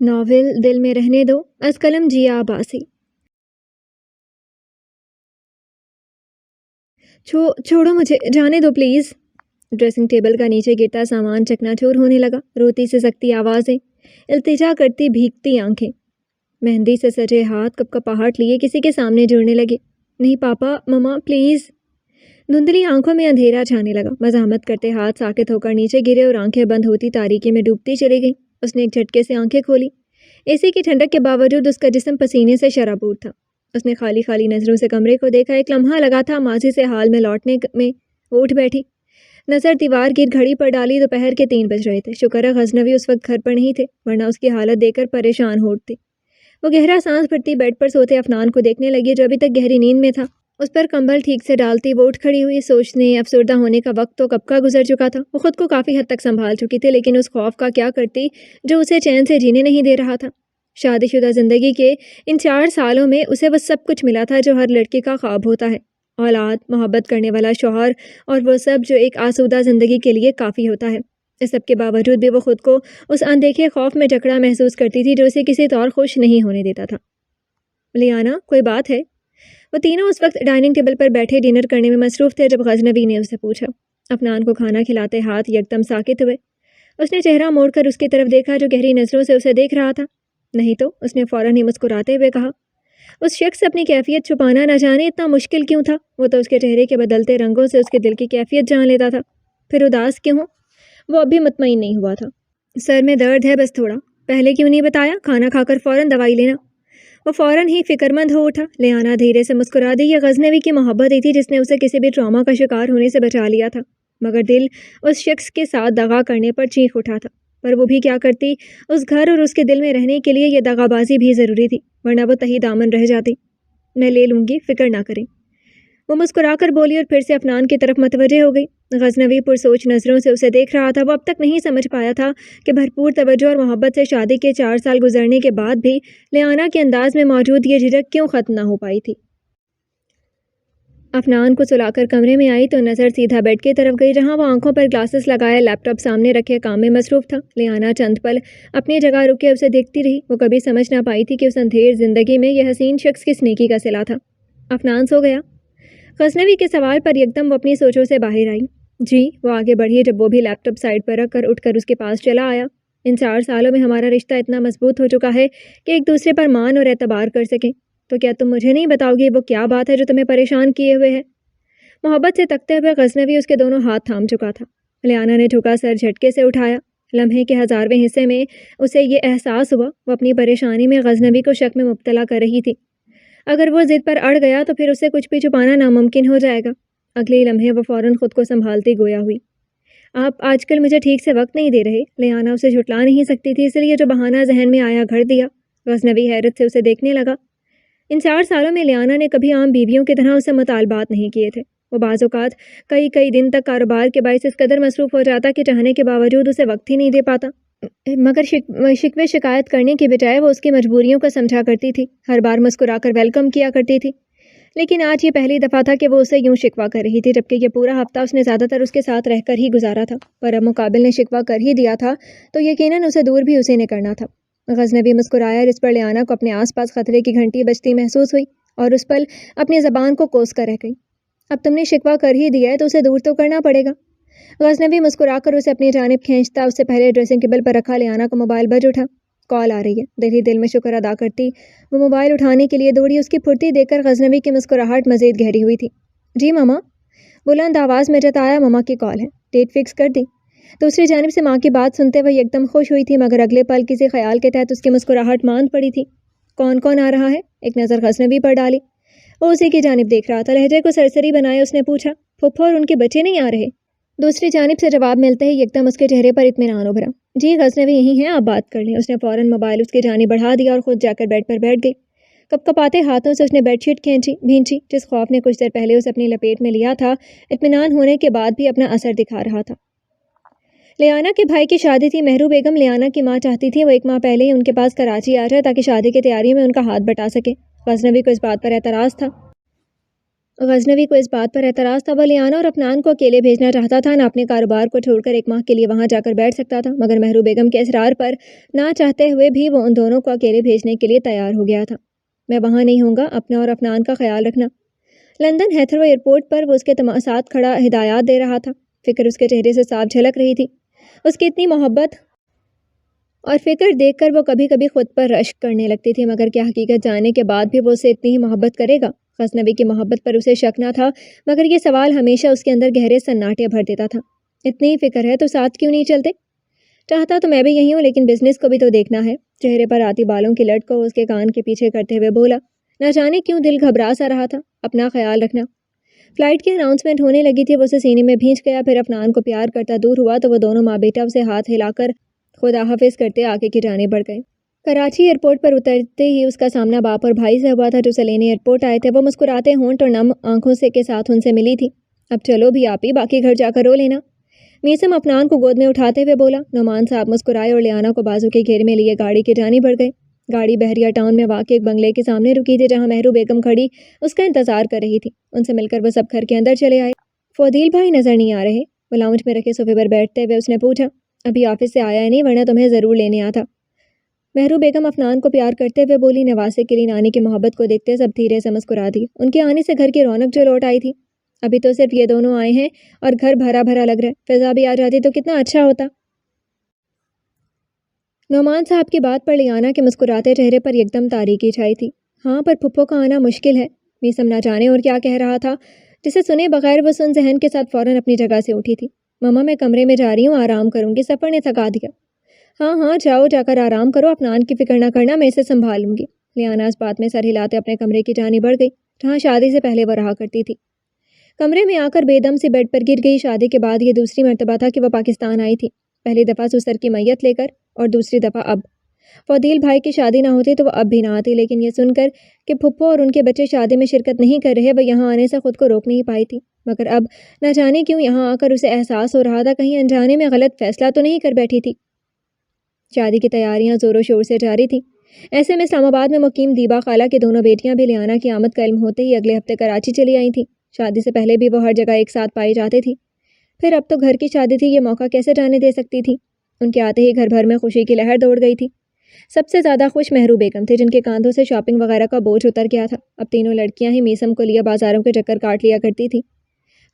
Novel دل میں رہنے دو، از قلم جیا عباسی۔ چھوڑو مجھے، جانے دو پلیز۔ ڈریسنگ ٹیبل کا نیچے گرتا سامان چکنا چور ہونے لگا، روتی سے سکتی آوازیں، التجا کرتی بھیگتی آنکھیں، مہندی سے سجے ہاتھ کپ کپاہٹ لیے کسی کے سامنے جڑنے لگے۔ نہیں پاپا، مما پلیز۔ دھندلی آنکھوں میں اندھیرا چھانے لگا، مزاحمت کرتے ہاتھ ساکت ہو کر نیچے گرے اور آنکھیں بند ہوتی تاریکی میں ڈوبتی چلی گئیں۔ اس نے ایک جھٹکے سے آنکھیں کھولی۔ اے سی کی ٹھنڈک کے باوجود اس کا جسم پسینے سے شرابور تھا۔ اس نے خالی خالی نظروں سے کمرے کو دیکھا، ایک لمحہ لگا تھا ماضی سے حال میں لوٹنے میں۔ وہ اٹھ بیٹھی، نظر دیوار گیر گھڑی پر ڈالی، دوپہر کے 3 بج رہے تھے۔ شکر ہے غزنوی اس وقت گھر پر نہیں تھے، ورنہ اس کی حالت دیکھ کر پریشان ہو اٹھتی۔ وہ گہرا سانس بھرتی بیڈ پر سوتے افنان کو دیکھنے لگی جو ابھی تک گہری نیند میں تھا۔ اس پر کمبل ٹھیک سے ڈالتی وہ اٹھ کھڑی ہوئی، سوچنے افسردہ ہونے کا وقت تو کب کا گزر چکا تھا۔ وہ خود کو کافی حد تک سنبھال چکی تھی، لیکن اس خوف کا کیا کرتی جو اسے چین سے جینے نہیں دے رہا تھا۔ شادی شدہ زندگی کے ان 4 سالوں میں اسے وہ سب کچھ ملا تھا جو ہر لڑکی کا خواب ہوتا ہے، اولاد، محبت کرنے والا شوہر، اور وہ سب جو ایک آسودہ زندگی کے لیے کافی ہوتا ہے۔ اس سب کے باوجود بھی وہ خود کو اس اندیکھے خوف میں جکڑا محسوس کرتی تھی جو اسے کسی طور خوش نہیں ہونے دیتا تھا۔ لیانا، کوئی بات ہے؟ وہ تینوں اس وقت ڈائننگ ٹیبل پر بیٹھے ڈنر کرنے میں مصروف تھے جب غزنوی نے اسے پوچھا۔ افنان کو کھانا کھلاتے ہاتھ یکدم ساکت ہوئے۔ اس نے چہرہ موڑ کر اس کی طرف دیکھا جو گہری نظروں سے اسے دیکھ رہا تھا۔ نہیں تو، اس نے فوراً ہی مسکراتے ہوئے کہا۔ اس شخص سے اپنی کیفیت چھپانا نہ جانے اتنا مشکل کیوں تھا؟ وہ تو اس کے چہرے کے بدلتے رنگوں سے اس کے دل کی کیفیت جان لیتا تھا۔ پھر اداس کیوں ہو؟ وہ اب بھی مطمئن نہیں ہوا تھا۔ سر میں درد ہے بس تھوڑا۔ پہلے کیوں نہیں بتایا؟ کھانا کھا کر فوراً دوائی لینا۔ وہ فوراً ہی فکر مند ہو اٹھا۔ لیانا دھیرے سے مسکرا دی۔ یہ غزنوی کی محبت ہی تھی جس نے اسے کسی بھی ٹراما کا شکار ہونے سے بچا لیا تھا، مگر دل اس شخص کے ساتھ دغا کرنے پر چیخ اٹھا تھا۔ پر وہ بھی کیا کرتی؟ اس گھر اور اس کے دل میں رہنے کے لیے یہ دغا بازی بھی ضروری تھی، ورنہ وہ تہی دامن رہ جاتی۔ میں لے لوں گی، فکر نہ کریں، وہ مسکرا کر بولی اور پھر سے افنان کی طرف متوجہ ہو گئی۔ غزنوی پرسوچ نظروں سے اسے دیکھ رہا تھا۔ وہ اب تک نہیں سمجھ پایا تھا کہ بھرپور توجہ اور محبت سے شادی کے 4 سال گزرنے کے بعد بھی لیانا کے انداز میں موجود یہ جھجک کیوں ختم نہ ہو پائی تھی۔ افنان کو سلا کر کمرے میں آئی تو نظر سیدھا بیڈ کی طرف گئی جہاں وہ آنکھوں پر گلاسز لگائے لیپ ٹاپ سامنے رکھے کام میں مصروف تھا۔ لیانا چند پل اپنی جگہ رک کے اسے دیکھتی رہی۔ وہ کبھی سمجھ نہ پائی تھی کہ اس اندھیر زندگی میں یہ حسین شخص کس نیکی کا صلہ تھا۔ افنان سو گیا؟ غزنوی کے سوال پر یکدم وہ اپنی سوچوں سے باہر آئی۔ جی، وہ آگے بڑھی جب وہ بھی لیپ ٹاپ سائڈ پر رکھ کر اٹھ کر اس کے پاس چلا آیا۔ ان 4 سالوں میں ہمارا رشتہ اتنا مضبوط ہو چکا ہے کہ ایک دوسرے پر مان اور اعتبار کر سکیں، تو کیا تم مجھے نہیں بتاؤ گی وہ کیا بات ہے جو تمہیں پریشان کیے ہوئے ہے؟ محبت سے تکتے ہوئے غزنوی اس کے دونوں ہاتھ تھام چکا تھا۔ لیانا نے جھکا سر جھٹکے سے اٹھایا۔ لمحے کے 1000ویں حصے میں اسے یہ احساس ہوا وہ اپنی پریشانی میں غزنوی کو شک میں مبتلا کر رہی تھی۔ اگر وہ ضد پر اڑ گیا تو پھر اسے کچھ بھی چھپانا ناممکن ہو جائے گا۔ اگلی لمحے وہ فوراً خود کو سنبھالتی گویا ہوئی۔ آپ آج کل مجھے ٹھیک سے وقت نہیں دے رہے۔ لیانا اسے جھٹلا نہیں سکتی تھی، اس لیے جو بہانہ ذہن میں آیا گھڑ دیا۔ غزنوی حیرت سے اسے دیکھنے لگا۔ ان 4 سالوں میں لیانا نے کبھی عام بیویوں کی طرح اسے مطالبات نہیں کیے تھے۔ وہ بعض اوقات کئی دن تک کاروبار کے باعث اس قدر مصروف ہو جاتا کہ چاہنے کے باوجود اسے وقت ہی نہیں دے پاتا، مگر شکوے شکایت کرنے کے بجائے وہ اس کی مجبوریوں کو سمجھا کرتی تھی، ہر بار مسکرا کر ویلکم کیا کرتی تھی۔ لیکن آج یہ پہلی دفعہ تھا کہ وہ اسے یوں شکوہ کر رہی تھی، جبکہ یہ پورا ہفتہ اس نے زیادہ تر اس کے ساتھ رہ کر ہی گزارا تھا۔ پر اب مقابل نے شکوہ کر ہی دیا تھا تو یقیناً اسے دور بھی اسی نے کرنا تھا۔ غزنوی مسکرایا، جس پر لیانا کو اپنے آس پاس خطرے کی گھنٹی بجتی محسوس ہوئی اور اس پل اپنی زبان کو کوس کر رہ گئی۔ اب تم نے شکوہ کر ہی دیا ہے تو اسے دور تو کرنا پڑے گا۔ غزنوی مسکرا کر اسے اپنی جانب کھینچتا اس سے پہلے ڈریسنگ ٹیبل پر رکھا لیانا کا موبائل بج اٹھا۔ کال آ رہی ہے، دل ہی دل میں شکر ادا کرتی وہ موبائل اٹھانے کے لیے دوڑی۔ اس کی پھرتی دیکھ کر غزنوی کی مسکراہٹ مزید گہری ہوئی تھی۔ جی ماما، بلند آواز میں جتایا۔ ماما کی کال ہے، ڈیٹ فکس کر دی؟ دوسری جانب سے ماں کی بات سنتے ہوئے یکدم خوش ہوئی تھی، مگر اگلے پل کسی خیال کے تحت اس کی مسکراہٹ ماند پڑی تھی۔ کون آ رہا ہے؟ ایک نظر غزنوی پر ڈالی۔ وہ اسی کی جانب دیکھ رہا تھا۔ لہجے کو سرسری بنائے اس نے پوچھا، پھپھو اور ان کے بچے نہیں آ رہے؟ دوسری جانب سے جواب ملتے ہی یکدم اس کے چہرے پر اطمینان ابھرا۔ جی غزنوی یہی ہیں، آپ بات کر لیں۔ اس نے فوراً موبائل اس کی جانب بڑھا دیا اور خود جا کر بیڈ پر بیٹھ گئی۔ کپکپاتے ہاتھوں سے اس نے بیڈ شیٹ بھینچی۔ جس خوف نے کچھ دیر پہلے اسے اپنی لپیٹ میں لیا تھا، اطمینان ہونے کے بعد بھی اپنا اثر دکھا رہا تھا۔ لیانا کے بھائی کی شادی تھی۔ مہرو بیگم لیانا کی ماں چاہتی تھی وہ 1 ماہ پہلے ہی ان کے پاس کراچی آ جائے تاکہ شادی کی تیاری میں ان کا ہاتھ بٹا سکے۔ غزنوی کو اس بات پر اعتراض تھا۔ غزنوی کو اس بات پر اعتراض تھا، وہ لیانا اور افنان کو اکیلے بھیجنا چاہتا تھا، نہ اپنے کاروبار کو چھوڑ کر 1 ماہ کے لیے وہاں جا کر بیٹھ سکتا تھا، مگر مہرو بیگم کے اصرار پر نہ چاہتے ہوئے بھی وہ ان دونوں کو اکیلے بھیجنے کے لیے تیار ہو گیا تھا۔ میں وہاں نہیں ہوں گا، اپنا اور افنان کا خیال رکھنا۔ لندن ہیتھرو ایئرپورٹ پر وہ اس کے ساتھ کھڑا ہدایات دے رہا تھا۔ فکر اس کے چہرے سے صاف جھلک رہی تھی۔ اس کی اتنی محبت اور فکر دیکھ کر وہ کبھی کبھی خود پر رشک کرنے لگتی تھی، مگر کیا حقیقت جاننے کے بعد بھی وہ اسے اتنی ہی محبت کرے گا؟ غزنوی کی محبت پر اسے شک نہ تھا، مگر یہ سوال ہمیشہ اس کے اندر گہرے سناٹے بھر دیتا تھا۔ اتنی ہی فکر ہے تو ساتھ کیوں نہیں چلتے؟ چاہتا تو میں بھی یہی ہوں، لیکن بزنس کو بھی تو دیکھنا ہے۔ چہرے پر آتی بالوں کی لٹ کو اس کے کان کے پیچھے کرتے ہوئے بولا۔ نہ جانے کیوں دل گھبرا سا رہا تھا۔ اپنا خیال رکھنا۔ فلائٹ کی اناؤنسمنٹ ہونے لگی تھی، وہ اسے سینے میں بھینچ گیا، پھر افنان کو پیار کرتا دور ہوا تو وہ دونوں ماں بیٹا اسے ہاتھ ہلا کر خدا حافظ کرتے آگے کی جانب بڑھ گئے۔ کراچی ایئرپورٹ پر اترتے ہی اس کا سامنا باپ اور بھائی سے ہوا تھا جو سلینے ایئرپورٹ آئے تھے۔ وہ مسکراتے ہونٹ اور نم آنکھوں کے ساتھ ان سے ملی تھی۔ اب چلو بھی آپ ہی، باقی گھر جا کر رو لینا۔ میسم افنان کو گود میں اٹھاتے ہوئے بولا۔ نعمان صاحب مسکرائے اور لیانا کو بازو کے گھیرے میں لیے گاڑی کی جانب بڑھ گئے۔ گاڑی بحریہ ٹاؤن میں واقع ایک بنگلے کے سامنے رکی تھی، جہاں مہرو بیگم کھڑی اس کا انتظار کر رہی تھی۔ ان سے مل کر وہ سب گھر کے اندر چلے آئے۔ فودیل بھائی نظر نہیں آ رہے؟ وہ لاؤنج میں رکھے صوفے پر بیٹھتے ہوئے اس نے پوچھا۔ ابھی آفس سے آیا ہے نہیں، ورنہ تمہیں ضرور لینے آتا۔ مہرو بیگم افنان کو پیار کرتے ہوئے بولی۔ نواسے کے لیے نانی کی محبت کو دیکھتے سب دھیرے سے مسکرا دی۔ ان کے آنے سے گھر کی رونق جو لوٹ آئی تھی۔ ابھی تو صرف یہ دونوں آئے ہیں اور گھر بھرا بھرا لگ رہا ہے، فضا بھی آ جاتی تو کتنا اچھا ہوتا۔ نعمان صاحب کی بات پر لیانا کے مسکراتے چہرے پر یکدم تاریکی چھائی تھی۔ ہاں، پر پھپھو کا آنا مشکل ہے۔ میسم نہ جانے اور کیا کہہ رہا تھا، جسے سنے بغیر وہ سن ذہن کے ساتھ فوراً اپنی جگہ سے اٹھی تھی۔ مما میں کمرے میں جا رہی ہوں، آرام کروں گی، سفر نے تھکا دیا۔ ہاں ہاں جاؤ، جا کر آرام کرو، افنان کی فکر نہ کرنا، میں اسے سنبھال لوں گی۔ لیانا اس بات میں سر ہلاتے اپنے کمرے کی جانب بڑھ گئی، جہاں شادی سے پہلے وہ رہا کرتی تھی۔ کمرے میں آ کر بے دم سے بیڈ پر گر گئی۔ شادی کے بعد یہ دوسری مرتبہ تھا کہ وہ پاکستان آئی تھی، پہلی دفعہ سسر کی میت لے کر اور دوسری دفعہ اب۔ فودیل بھائی کی شادی نہ ہوتی تو وہ اب بھی نہ آتی، لیکن یہ سن کر کہ پھپھو اور ان کے بچے شادی میں شرکت نہیں کر رہے، وہ یہاں آنے سے خود کو روک نہیں پائی تھی۔ مگر اب نہ جانے کیوں یہاں آ کر اسے احساس ہو رہا تھا کہیں انجانے میں غلط فیصلہ تو نہیں کر بیٹھی تھی۔ شادی کی تیاریاں زور و شور سے جاری تھیں۔ ایسے میں اسلام آباد میں مقیم دیبا خالہ کی دونوں بیٹیاں بھی لیانا کی آمد کا علم ہوتے ہی اگلے ہفتے کراچی چلی آئی تھیں۔ شادی سے پہلے بھی وہ ہر جگہ ایک ساتھ پائی جاتی تھی، پھر اب تو گھر کی شادی تھی، یہ موقع کیسے جانے دے سکتی تھی؟ ان کے آتے ہی گھر بھر میں خوشی کی لہر دوڑ گئی تھی۔ سب سے زیادہ خوش مہرو بیگم تھے، جن کے کاندھوں سے شاپنگ وغیرہ کا بوجھ اتر گیا تھا۔ اب تینوں لڑکیاں ہی میسم کو لیے بازاروں کے چکر کاٹ لیا کرتی تھی۔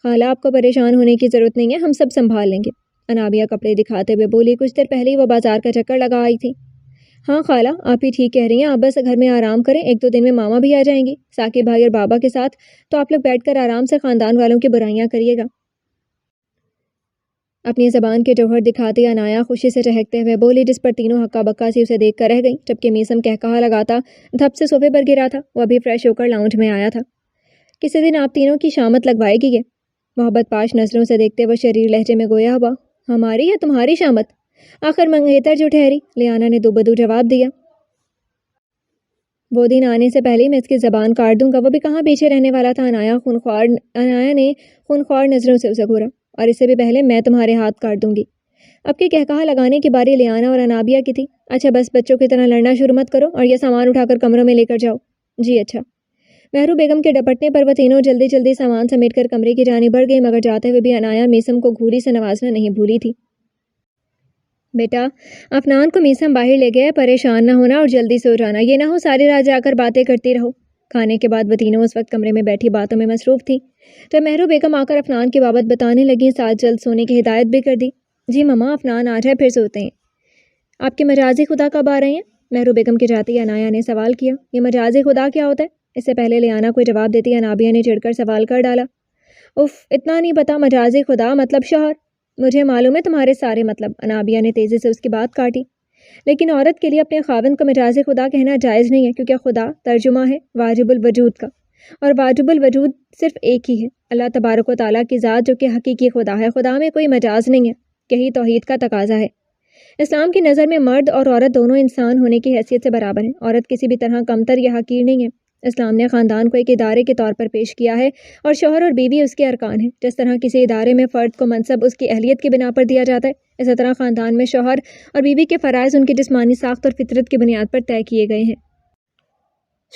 خالہ آپ کو پریشان ہونے کی ضرورت نہیں ہے، ہم سب سنبھال لیں گے، انابیہ کپڑے دکھاتے ہوئے بولی۔ کچھ دیر پہلے ہی وہ بازار کا چکر لگا آئی تھی۔ ہاں خالہ آپ ہی ٹھیک کہہ رہی ہیں، آپ بس گھر میں آرام کریں، 1-2 دن میں ماما بھی آ جائیں گی ثاقب بھائی اور بابا کے ساتھ، تو آپ لوگ بیٹھ کر آرام سے خاندان والوں کی برائیاں کریے گا۔ اپنی زبان کے جوہر دکھاتی عنایا خوشی سے چہکتے ہوئے بولی، جس پر تینوں ہکا بکا سی اسے دیکھ کر رہ گئیں، جبکہ میسم کہا لگاتا دھپ سے صوفے پر گرا تھا۔ وہ ابھی فریش ہو کر لاؤنج میں آیا تھا۔ کسی دن آپ تینوں کی شامت لگوائے گی یہ؟ محبت پاش نظروں سے دیکھتے وہ شریر لہجے میں گویا ہوا۔ ہماری یا تمہاری شامت؟ آخر منگیتر جو ٹھہری، لیانا نے دو بدو جواب دیا۔ وہ دن آنے سے پہلے میں اس کی زبان کاٹ دوں گا، وہ بھی کہاں پیچھے رہنے والا تھا۔ انایا نے خونخوار نظروں سے اسے گھورا۔ اور اس سے بھی پہلے میں تمہارے ہاتھ کاٹ دوں گی۔ اب کی کہا لگانے کی باری لیانا اور انابیہ کی تھی۔ اچھا بس بچوں کی طرح لڑنا شروع مت کرو اور یہ سامان اٹھا کر کمروں میں لے کر جاؤ۔ جی اچھا۔ مہرو بیگم کے ڈپٹنے پر وہ تینوں جلدی جلدی سامان سمیٹ کر کمرے کی جانب بڑھ گئی، مگر جاتے ہوئے بھی انایا میسم کو گھوری سے نوازنا نہیں بھولی تھی۔ بیٹا افنان کو میسم باہر لے گیا، پریشان نہ ہونا اور جلدی سو جانا، یہ نہ ہو ساری رات جا کر باتیں کرتی رہو۔ کھانے کے بعد وہ تینوں اس وقت کمرے میں بیٹھی باتوں میں مصروف تھی، جب مہرو بیگم آ کر افنان کی بابت بتانے لگی، ساتھ جلد سونے کی ہدایت بھی کر دی۔ جی مما افنان آ جائے پھر سوتے ہیں۔ آپ کے مجازی خدا کب آ رہے ہیں؟ مہرو بیگم کے جاتے ہی انایا نے سوال کیا۔ یہ مجازی خدا کیا ہوتا ہے؟ اس سے پہلے لیانا کوئی جواب دیتی انابیہ نے چڑھ کر سوال کر ڈالا۔ اف اتنا نہیں پتا، مجازی خدا مطلب شوہر؟ مجھے معلوم ہے تمہارے سارے مطلب، انابیہ نے تیزی سے اس کی بات کاٹی۔ لیکن عورت کے لیے اپنے خاوند کو مجازی خدا کہنا جائز نہیں ہے، کیونکہ خدا ترجمہ ہے واجب الوجود کا، اور واجب الوجود صرف ایک ہی ہے، اللہ تبارک و تعالیٰ کی ذات، جو کہ حقیقی خدا ہے۔ خدا میں کوئی مجاز نہیں ہے، یہی توحید کا تقاضا ہے۔ اسلام کی نظر میں مرد اور عورت دونوں انسان ہونے کی حیثیت سے برابر ہیں، عورت کسی بھی طرح کمتر یا حقیر نہیں ہے۔ اسلام نے خاندان کو ایک ادارے کے طور پر پیش کیا ہے اور شوہر اور بیوی اس کے ارکان ہیں۔ جس طرح کسی ادارے میں فرد کو منصب اس کی اہلیت کی بنا پر دیا جاتا ہے، اسی طرح خاندان میں شوہر اور بیوی کے فرائض ان کی جسمانی ساخت اور فطرت کی بنیاد پر طے کیے گئے ہیں۔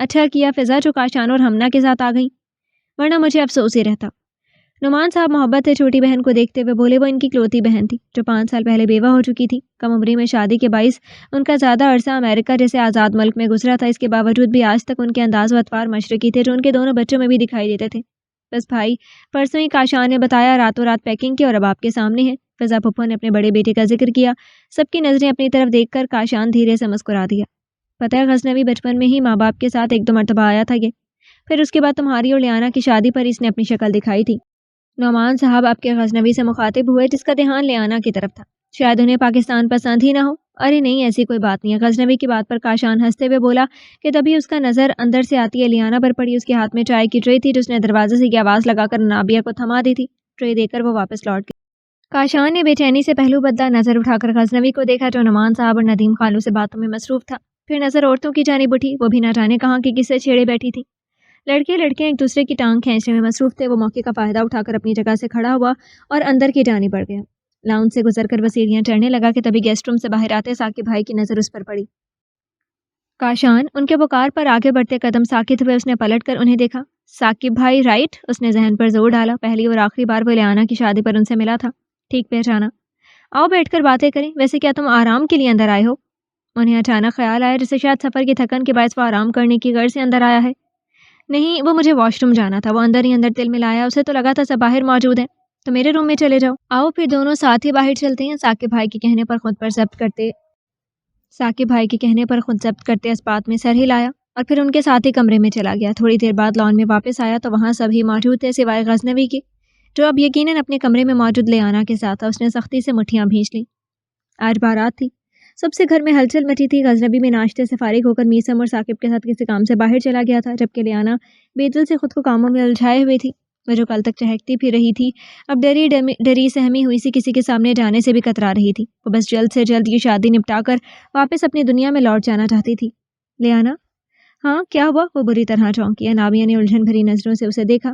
اچھا کیا فضا جو کاشان اور ہمنا کے ساتھ آ گئی، ورنہ مجھے افسوس ہی رہتا۔ نعمان صاحب محبت سے چھوٹی بہن کو دیکھتے ہوئے بولے وہ ان کی کلوتی بہن تھی جو 5 سال پہلے بیوہ ہو چکی تھی۔ کم عمری میں شادی کے باعث ان کا زیادہ عرصہ امریکہ جیسے آزاد ملک میں گزرا تھا، اس کے باوجود بھی آج تک ان کے انداز و اطوار مشرقی تھے جو ان کے دونوں بچوں میں بھی دکھائی دیتے تھے۔ بس بھائی پرسوں ہی کاشان نے بتایا راتوں رات پیکنگ کی اور اب آپ کے سامنے ہے۔ فضا پھپھو نے اپنے بڑے بیٹے کا ذکر کیا۔ سب کی نظریں اپنی طرف دیکھ کر کاشان دھیرے سے مسکرا دیا۔ پتہ ہے غزنوی بچپن میں ہی ماں باپ کے ساتھ 1-2 مرتبہ آیا تھا یہ، پھر اس کے بعد تمہاری اور لیانا کی شادی پر اس نے اپنی شکل دکھائی تھی۔ نعمان صاحب آپ کے غزنوی سے مخاطب ہوئے جس کا دھیان لیانا کی طرف تھا۔ شاید انہیں پاکستان پسند ہی نہ ہو۔ ارے نہیں ایسی کوئی بات نہیں ہے، غزنوی کی بات پر کاشان ہنستے ہوئے بولا کہ تبھی اس کا نظر اندر سے آتی ہے لیانا پر پڑی۔ اس کے ہاتھ میں چائے کی ٹرے تھی جو اس نے دروازے سے یہ آواز لگا کر انابیہ کو تھما دی تھی۔ ٹرے دے کر وہ واپس لوٹ گئی۔ کاشان نے بے چینی سے پہلو بدلا نظر اٹھا کر غزنوی کو دیکھا جو نعمان صاحب اور ندیم خالو سے باتوں میں مصروف تھا۔ پھر نظر عورتوں کی جانب اٹھی، وہ بھی نہ جانے کہاں کی کس سے چھیڑے بیٹھی تھی۔ لڑکے لڑکیاں ایک دوسرے کی ٹانگ کھینچنے میں مصروف تھے۔ وہ موقع کا فائدہ اٹھا کر اپنی جگہ سے کھڑا ہوا اور اندر کی جانب بڑھ گیا۔ لاؤنج سے گزر کر وہ سیڑھیاں چڑھنے لگا کہ تبھی گیسٹ روم سے باہر آتے ثاقب بھائی کی نظر اس پر پڑی۔ کاشان ان کے پکار پر آگے بڑھتے قدم ساکت ہوئے اس نے پلٹ کر انہیں دیکھا۔ ثاقب بھائی رائٹ؟ اس نے ذہن پر زور ڈالا، پہلی اور آخری بار وہ لیانا کی شادی پر ان سے ملا تھا۔ ٹھیک پہچانا۔ آؤ بیٹھ کر باتیں کریں، ویسے کیا تم آرام کے لیے اندر آئے ہو؟ انہیں اچانک خیال آیا جیسے شاید سفر کی تھکن کے باعث وہ آرام کرنے کی غرض سے اندر آیا ہے۔ نہیں وہ مجھے واش روم جانا تھا۔ وہ اندر ہی اندر تل ملایا، اسے تو لگا تھا سب باہر موجود ہیں، تو میرے روم میں چلے جاؤ۔ آؤ پھر دونوں ساتھ ہی باہر چلتے ہیں۔ ثاقب بھائی کے کہنے پر خود ضبط کرتے اس بات میں سر ہلایا اور پھر ان کے ساتھ ہی کمرے میں چلا گیا۔ تھوڑی دیر بعد لان میں واپس آیا تو وہاں سبھی موجود تھے سوائے غزنوی کے جو اب یقیناً اپنے کمرے میں موجود لیانا کے ساتھ تھا۔ اس نے سختی سے مٹھیاں بھینچ لیں۔ آج بارات تھی، سب سے گھر میں ہلچل مچی تھی۔ غزنوی میں ناشتے سے فارغ ہو کر میثم اور ثاقب کے ساتھ کسی کام سے باہر چلا گیا تھا، جبکہ لیانا بے دل سے خود کو کاموں میں الجھائے ہوئی تھی۔ وہ جو کل تک چہکتی پھر رہی تھی اب ڈری سہمی ہوئی سی کسی کے سامنے جانے سے بھی کترا رہی تھی۔ وہ بس جلد سے جلد یہ شادی نپٹا کر واپس اپنی دنیا میں لوٹ جانا چاہتی تھی۔ لیانا ہاں کیا ہوا؟ وہ بری طرح چونکی۔ انابیہ نے الجھن بھری نظروں سے اسے دیکھا۔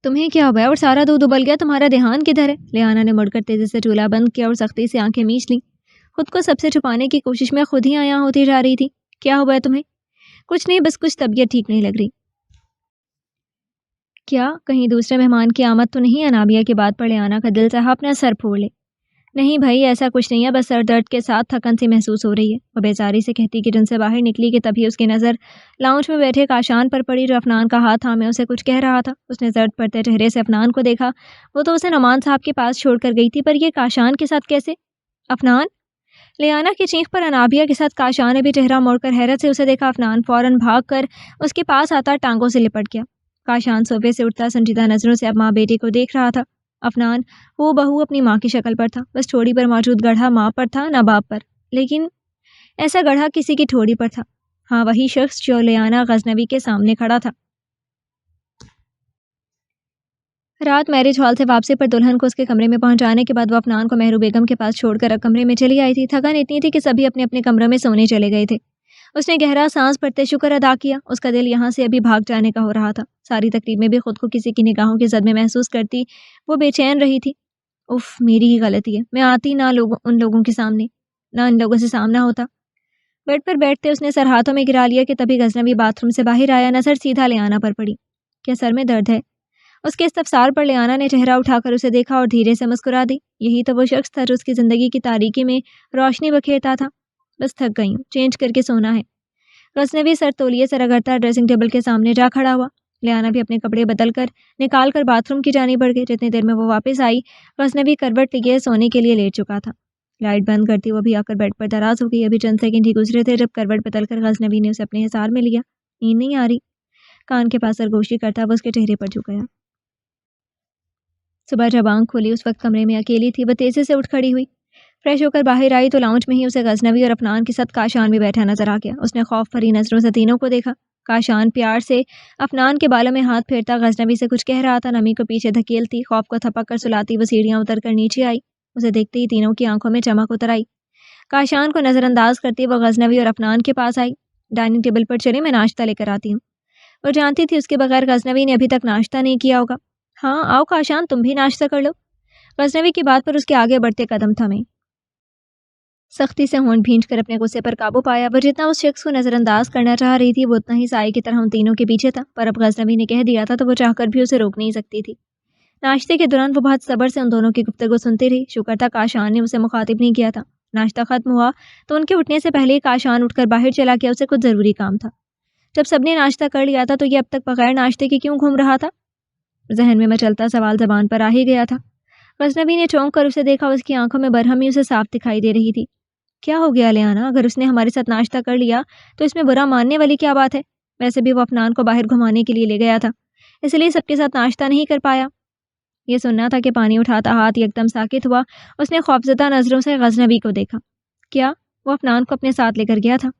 تمہیں کیا ہوا اور سارا دودھ ابل گیا، تمہارا دھیان کدھر ہے؟ لیانا نے مڑ کر تیزی سے چولہا بند کیا اور سختی سے آنکھیں میچ لیں۔ خود کو سب سے چھپانے کی کوشش میں خود ہی آیا ہوتی جا رہی تھی۔ کیا ہوا ہے تمہیں؟ کچھ نہیں، بس کچھ طبیعت ٹھیک نہیں لگ رہی۔ کیا کہیں دوسرے مہمان کی آمد تو نہیں؟ انابیہ کی بات پر لیانا کا دل چاہا اپنا سر پھوڑ لے۔ نہیں بھائی ایسا کچھ نہیں ہے، بس سر درد کے ساتھ تھکن سی محسوس ہو رہی ہے۔ وہ بیزاری سے کہتی کہ جن سے باہر نکلی کہ تبھی اس کی نظر لاؤنج میں بیٹھے کاشان پر پڑی جو افنان کا ہاتھ تھامے اسے کچھ کہہ رہا تھا۔ اس نے زرد پڑتے چہرے سے افنان کو دیکھا۔ وہ تو اسے نعمان صاحب کے پاس چھوڑ کر گئی تھی، پر یہ کاشان کے ساتھ کیسے؟ افنان؟ لیانا کی چیخ پر انابیہ کے ساتھ کاشان نے بھی چہرہ موڑ کر حیرت سے اسے دیکھا۔ افنان فوراً بھاگ کر اس کے پاس آتا ٹانگوں سے لپٹ گیا۔ کاشان صوفے سے اٹھتا سنجیدہ نظروں سے اب ماں بیٹی کو دیکھ رہا تھا۔ افنان وہ بہو اپنی ماں کی شکل پر تھا، بس ٹھوڑی پر موجود گڑھا ماں پر تھا نہ باپ پر، لیکن ایسا گڑھا کسی کی ٹھوڑی پر تھا۔ ہاں وہی شخص جو لیانا غزنوی کے سامنے کھڑا تھا۔ رات میرج ہال سے واپسی پر دلہن کو اس کے کمرے میں پہنچانے کے بعد وہ افنان کو مہرو بیگم کے پاس چھوڑ کر کمرے میں چلی آئی تھی۔ تھکن اتنی تھی کہ سبھی اپنے اپنے کمروں میں سونے چلے گئے تھے۔ اس نے گہرا سانس بھرتے شکر ادا کیا۔ اس کا دل یہاں سے ابھی بھاگ جانے کا ہو رہا تھا۔ ساری تقریب میں بھی خود کو کسی کی نگاہوں کی زد میں محسوس کرتی وہ بے چین رہی تھی۔ اف میری ہی غلطی ہے، میں آتی نہ ان لوگوں کے سامنے، نہ ان لوگوں سے سامنا ہوتا۔ بیڈ پر بیٹھتے اس نے سر ہاتھوں میں گرا لیا کہ تبھی غزنوی باتھ روم سے باہر آیا۔ نظر سیدھا لیانا پر پڑی۔ کیا سر میں درد ہے؟ اس کے استفسار پر لیانا نے چہرہ اٹھا کر اسے دیکھا اور دھیرے سے مسکرا دی۔ یہی تو وہ شخص تھا جو اس کی زندگی کی تاریکی میں روشنی بکھیرتا تھا۔ بس تھک گئی ہوں، چینج کر کے سونا ہے۔ غزنوی سر تولیے سے رگڑتا ڈریسنگ ٹیبل کے سامنے جا کھڑا ہوا۔ لیانا بھی اپنے کپڑے بدل کر نکال کر باتھ روم کی جانب بڑھ گئی۔ جتنی دیر میں وہ واپس آئی غزنوی کروٹ لیے سونے کے لیے لیٹ چکا تھا۔ لائٹ بند کرتی وہ بھی آ کر بیڈ پر دراز ہو گئی۔ ابھی چند سیکنڈ ہی گزرے تھے جب کروٹ بدل کر غزنوی نے اسے اپنے حصار میں لیا۔ نیند نہیں آ رہی؟ کان کے پاس سرگوشی کرتا وہ اس کے چہرے پر جھک گیا۔ صبح جب آنکھ کھولی اس وقت کمرے میں اکیلی تھی۔ وہ تیزی سے اٹھ کھڑی ہوئی، فریش ہو کر باہر آئی تو لاؤنج میں ہی اسے غزنوی اور افنان کے ساتھ کاشان بھی بیٹھا نظر آ گیا۔ اس نے خوف بھری نظروں سے تینوں کو دیکھا۔ کاشان پیار سے افنان کے بالوں میں ہاتھ پھیرتا غزنوی سے کچھ کہہ رہا تھا۔ نمی کو پیچھے دھکیلتی خوف کو تھپک کر سلاتی وہ سیڑھیاں اتر کر نیچے آئی۔ اسے دیکھتے ہی تینوں کی آنکھوں میں چمک اتر آئی۔ کاشان کو نظر انداز کرتی وہ غزنوی اور افنان کے پاس آئی۔ ڈائننگ ٹیبل پر چلے میں ناشتہ لے کر آتی ہوں۔ وہ جانتی تھی اس کے بغیر غزنوی نے ابھی تک ناشتہ نہیں کیا ہوگا۔ ہاں آؤ کاشان تم بھی ناشتہ کر لو۔ غزنوی کی بات پر اس کے آگے بڑھتے قدم تھمے۔ سختی سے ہونٹ بھینچ کر اپنے غصے پر قابو پایا۔ وہ جتنا اس شخص کو نظر انداز کرنا چاہ رہی تھی وہ اتنا ہی سائے کی طرح ان تینوں کے پیچھے تھا، پر اب غزنوی نے کہہ دیا تھا تو وہ چاہ کر بھی اسے روک نہیں سکتی تھی۔ ناشتے کے دوران وہ بہت صبر سے ان دونوں کی گفتگو سنتی رہی۔ شکر تھا کاشان نے اسے مخاطب نہیں کیا تھا۔ ناشتہ ختم ہوا تو ان کے اٹھنے سے پہلے ہی کاشان اٹھ کر باہر چلا گیا، اسے کچھ ضروری کام تھا۔ جب سب نے ناشتہ کر لیا تھا تو یہ اب تک بغیر ناشتے کے کیوں گھوم رہا تھا؟ ذہن میں مچلتا سوال زبان پر آ ہی گیا تھا۔ غزنوی نے چونک کر اسے دیکھا، اس کی آنکھوں میں برہمی اسے صاف دکھائی دے رہی تھی۔ کیا ہو گیا لیانا؟ اگر اس نے ہمارے ساتھ ناشتہ کر لیا تو اس میں برا ماننے والی کیا بات ہے؟ ویسے بھی وہ افنان کو باہر گھمانے کے لیے لے گیا تھا، اس لیے سب کے ساتھ ناشتہ نہیں کر پایا۔ یہ سننا تھا کہ پانی اٹھاتا ہاتھ یکدم ساکت ہوا۔ اس نے خوفزدہ نظروں سے غزنوی کو دیکھا۔ کیا وہ افنان کو اپنے ساتھ لے کر گیا تھا؟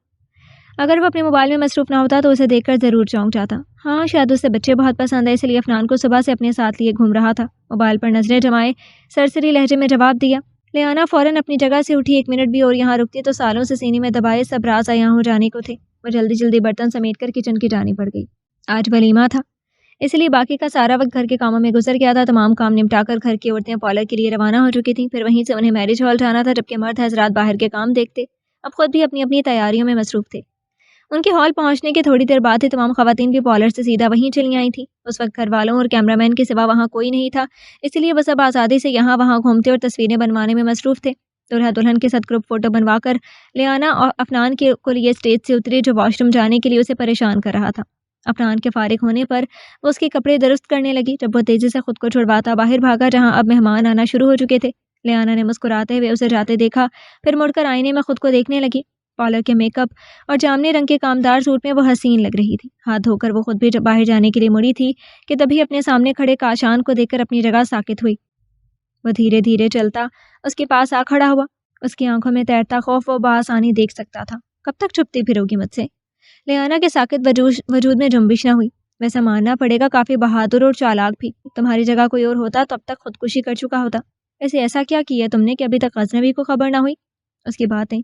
اگر وہ اپنے موبائل میں مصروف نہ ہوتا تو اسے دیکھ کر ضرور چونک جاتا۔ ہاں، شاید اسے بچے بہت پسند ہے، اس لیے افنان کو صبح سے اپنے ساتھ لیے گھوم رہا تھا۔ موبائل پر نظریں جمائے سرسری لہجے میں جواب دیا۔ لیانا فوراً اپنی جگہ سے اٹھی۔ 1 منٹ بھی اور یہاں رکتی تو سالوں سے سینے میں دبائے سب راز عیاں ہو جانے کو تھے۔ وہ جلدی جلدی برتن سمیٹ کر کچن کی جانب بڑھ گئی۔ آج ولیمہ تھا، اس لیے باقی کا سارا وقت گھر کے کاموں میں گزر گیا تھا۔ تمام کام نمٹا کر گھر کی عورتیں پارلر کے لیے روانہ ہو چکی تھیں، پھر وہیں سے انہیں میرج ہال جانا تھا، جبکہ مرد حضرات باہر کے کام دیکھتے۔ اب خود بھی اپنی اپنی تیاریوں میں مصروف تھے۔ ان کے ہال پہنچنے کے تھوڑی دیر بعد ہی تمام خواتین بھی پارلر سے سیدھا وہیں چلی آئی تھیں۔ اس وقت گھر والوں اور کیمرہ مین کے سوا وہاں کوئی نہیں تھا، اس لیے وہ سب آزادی سے یہاں وہاں گھومتے اور تصویریں بنوانے میں مصروف تھے۔ دولہا دلہن کے ساتھ گروپ فوٹو بنوا کر لیانا اور افنان کو لیے اسٹیج سے اتری، جو واش روم جانے کے لیے اسے پریشان کر رہا تھا۔ افنان کے فارغ ہونے پر وہ اس کے کپڑے درست کرنے لگی۔ جب وہ تیزی سے خود کو چھڑواتا باہر بھاگا جہاں اب مہمان آنا شروع ہو چکے تھے، لیانا نے مسکراتے ہوئے اسے جاتے دیکھا، پھر مڑ کر آئینے میں خود کو دیکھنے لگی۔ پارلر کے میک اپ اور جامنی رنگ کے کامدار سوٹ میں وہ حسین لگ رہی تھی۔ ہاتھ دھو کر وہ خود بھی باہر جانے کے لیے مڑی تھی کہ تبھی اپنے سامنے کھڑے کاشان کو دیکھ کر اپنی جگہ ساکت ہوئی۔ وہ دھیرے دھیرے چلتا اس کے پاس آ کھڑا ہوا۔ اس کی آنکھوں میں تیرتا خوف وہ بآسانی دیکھ سکتا تھا۔ کب تک چھپتی پھرو گی مجھ سے؟ لیانا کے ساکت وجود میں جنبش نہ ہوئی۔ ویسا ماننا پڑے گا کافی بہادر اور چالاک بھی۔ تمہاری جگہ کوئی اور ہوتا تو اب تک خودکشی کر چکا ہوتا۔ ویسے ایسا کیا کیا تم نے کہ ابھی تک غزنوی کو خبر نہ ہوئی؟ اس کی باتیں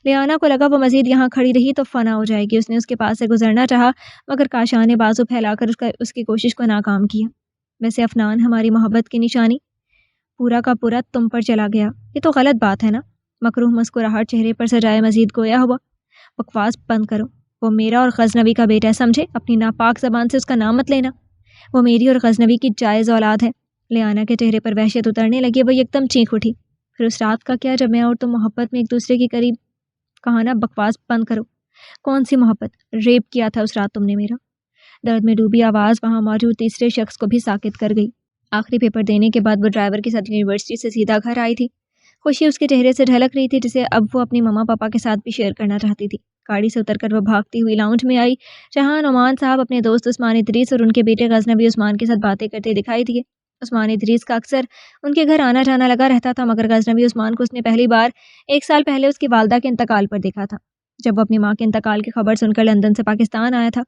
لیانا کو لگا وہ مزید یہاں کھڑی رہی تو فنا ہو جائے گی۔ اس نے اس کے پاس سے گزرنا چاہا مگر کاشان نے بازو پھیلا کر اس کی کوشش کو ناکام کیا۔ ویسے افنان ہماری محبت کی نشانی پورا کا پورا تم پر چلا گیا، یہ تو غلط بات ہے نا؟ مکروہ مسکراہٹ چہرے پر سجائے مزید گویا ہوا۔ بکواس بند کرو، وہ میرا اور غزنوی کا بیٹا ہے، سمجھے؟ اپنی ناپاک زبان سے اس کا نام مت لینا۔ وہ میری اور غزنوی کی جائز اولاد ہے۔ لیانا کے چہرے پر وحشت اترنے لگی، وہ یکدم چینخ اٹھی۔ پھر اس رات کا کیا جب میں اور تم محبت میں ایک دوسرے کے قریب؟ کہانا بکواس بند کرو۔ کون سی محبت؟ ریپ کیا تھا اس رات تم نے میرا۔ درد میں ڈوبی آواز وہاں موجود تیسرے شخص کو بھی ساکت کر گئی۔ آخری پیپر دینے کے بعد وہ ڈرائیور کے ساتھ یونیورسٹی سے سیدھا گھر آئی تھی۔ خوشی اس کے چہرے سے جھلک رہی تھی جسے اب وہ اپنی مما پاپا کے ساتھ بھی شیئر کرنا چاہتی تھی۔ گاڑی سے اتر کر وہ بھاگتی ہوئی لاؤنج میں آئی جہاں نعمان صاحب اپنے دوست عثمان ادریس اور ان کے بیٹے غزنوی عثمان کے ساتھ باتیں کرتے دکھائی دیے۔ عثمان ادریس کا اکثر ان کے گھر آنا جانا لگا رہتا تھا مگر غزنوی عثمان کو اس نے پہلی بار 1 سال پہلے اس کی والدہ کے انتقال پر دیکھا تھا، جب وہ اپنی ماں کے انتقال کی خبر سن کر لندن سے پاکستان آیا تھا۔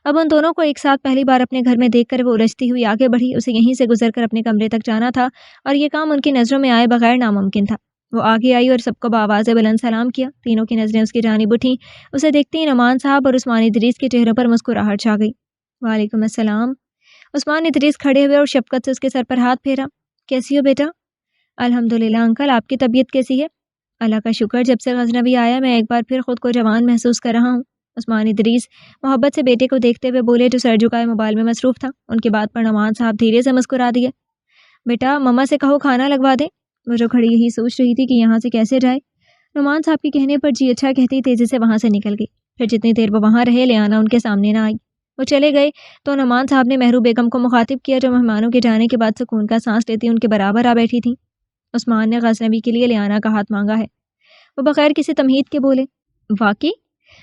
اب ان دونوں کو ایک ساتھ پہلی بار اپنے گھر میں دیکھ کر وہ الجھتی ہوئی آگے بڑھی۔ اسے یہیں سے گزر کر اپنے کمرے تک جانا تھا اور یہ کام ان کی نظروں میں آئے بغیر ناممکن تھا۔ وہ آگے آئی اور سب کو بآواز بلند سلام کیا۔ تینوں کی نظریں اس کی جانب اٹھیں۔ اسے دیکھتے ہی نعمان صاحب اور عثمان ادریس کے چہروں پر مسکراہٹ چھا گئی۔ وعلیکم السلام۔ عثمان ادریس کھڑے ہوئے اور شفقت سے اس کے سر پر ہاتھ پھیرا۔ کیسی ہو بیٹا؟ الحمدللہ انکل، آپ کی طبیعت کیسی ہے؟ اللہ کا شکر، جب سے غزنوی آیا میں ایک بار پھر خود کو جوان محسوس کر رہا ہوں۔ عثمان ادریس محبت سے بیٹے کو دیکھتے ہوئے بولے جو سر جھکائے موبائل میں مصروف تھا۔ ان کی بات پر نعمان صاحب دھیرے سے مسکرا دیے۔ بیٹا مما سے کہو کھانا لگوا دیں۔ وہ جو کھڑی یہی سوچ رہی تھی کہ یہاں سے کیسے جائے۔ نعمان صاحب کے کہنے پر جی اچھا کہتی تیزی سے وہاں سے نکل گئی۔ پھر جتنی دیر وہ وہاں رہے لیانا ان کے سامنے نہ آئی۔ وہ چلے گئے تو نعمان صاحب نے مہرو بیگم کو مخاطب کیا جو مہمانوں کے جانے کے بعد سکون کا سانس لیتی ان کے برابر آ بیٹھی تھیں۔ عثمان نے غزنوی کے لیے لیانا کا ہاتھ مانگا ہے۔ وہ بغیر کسی تمہید کے بولے۔ واقعی؟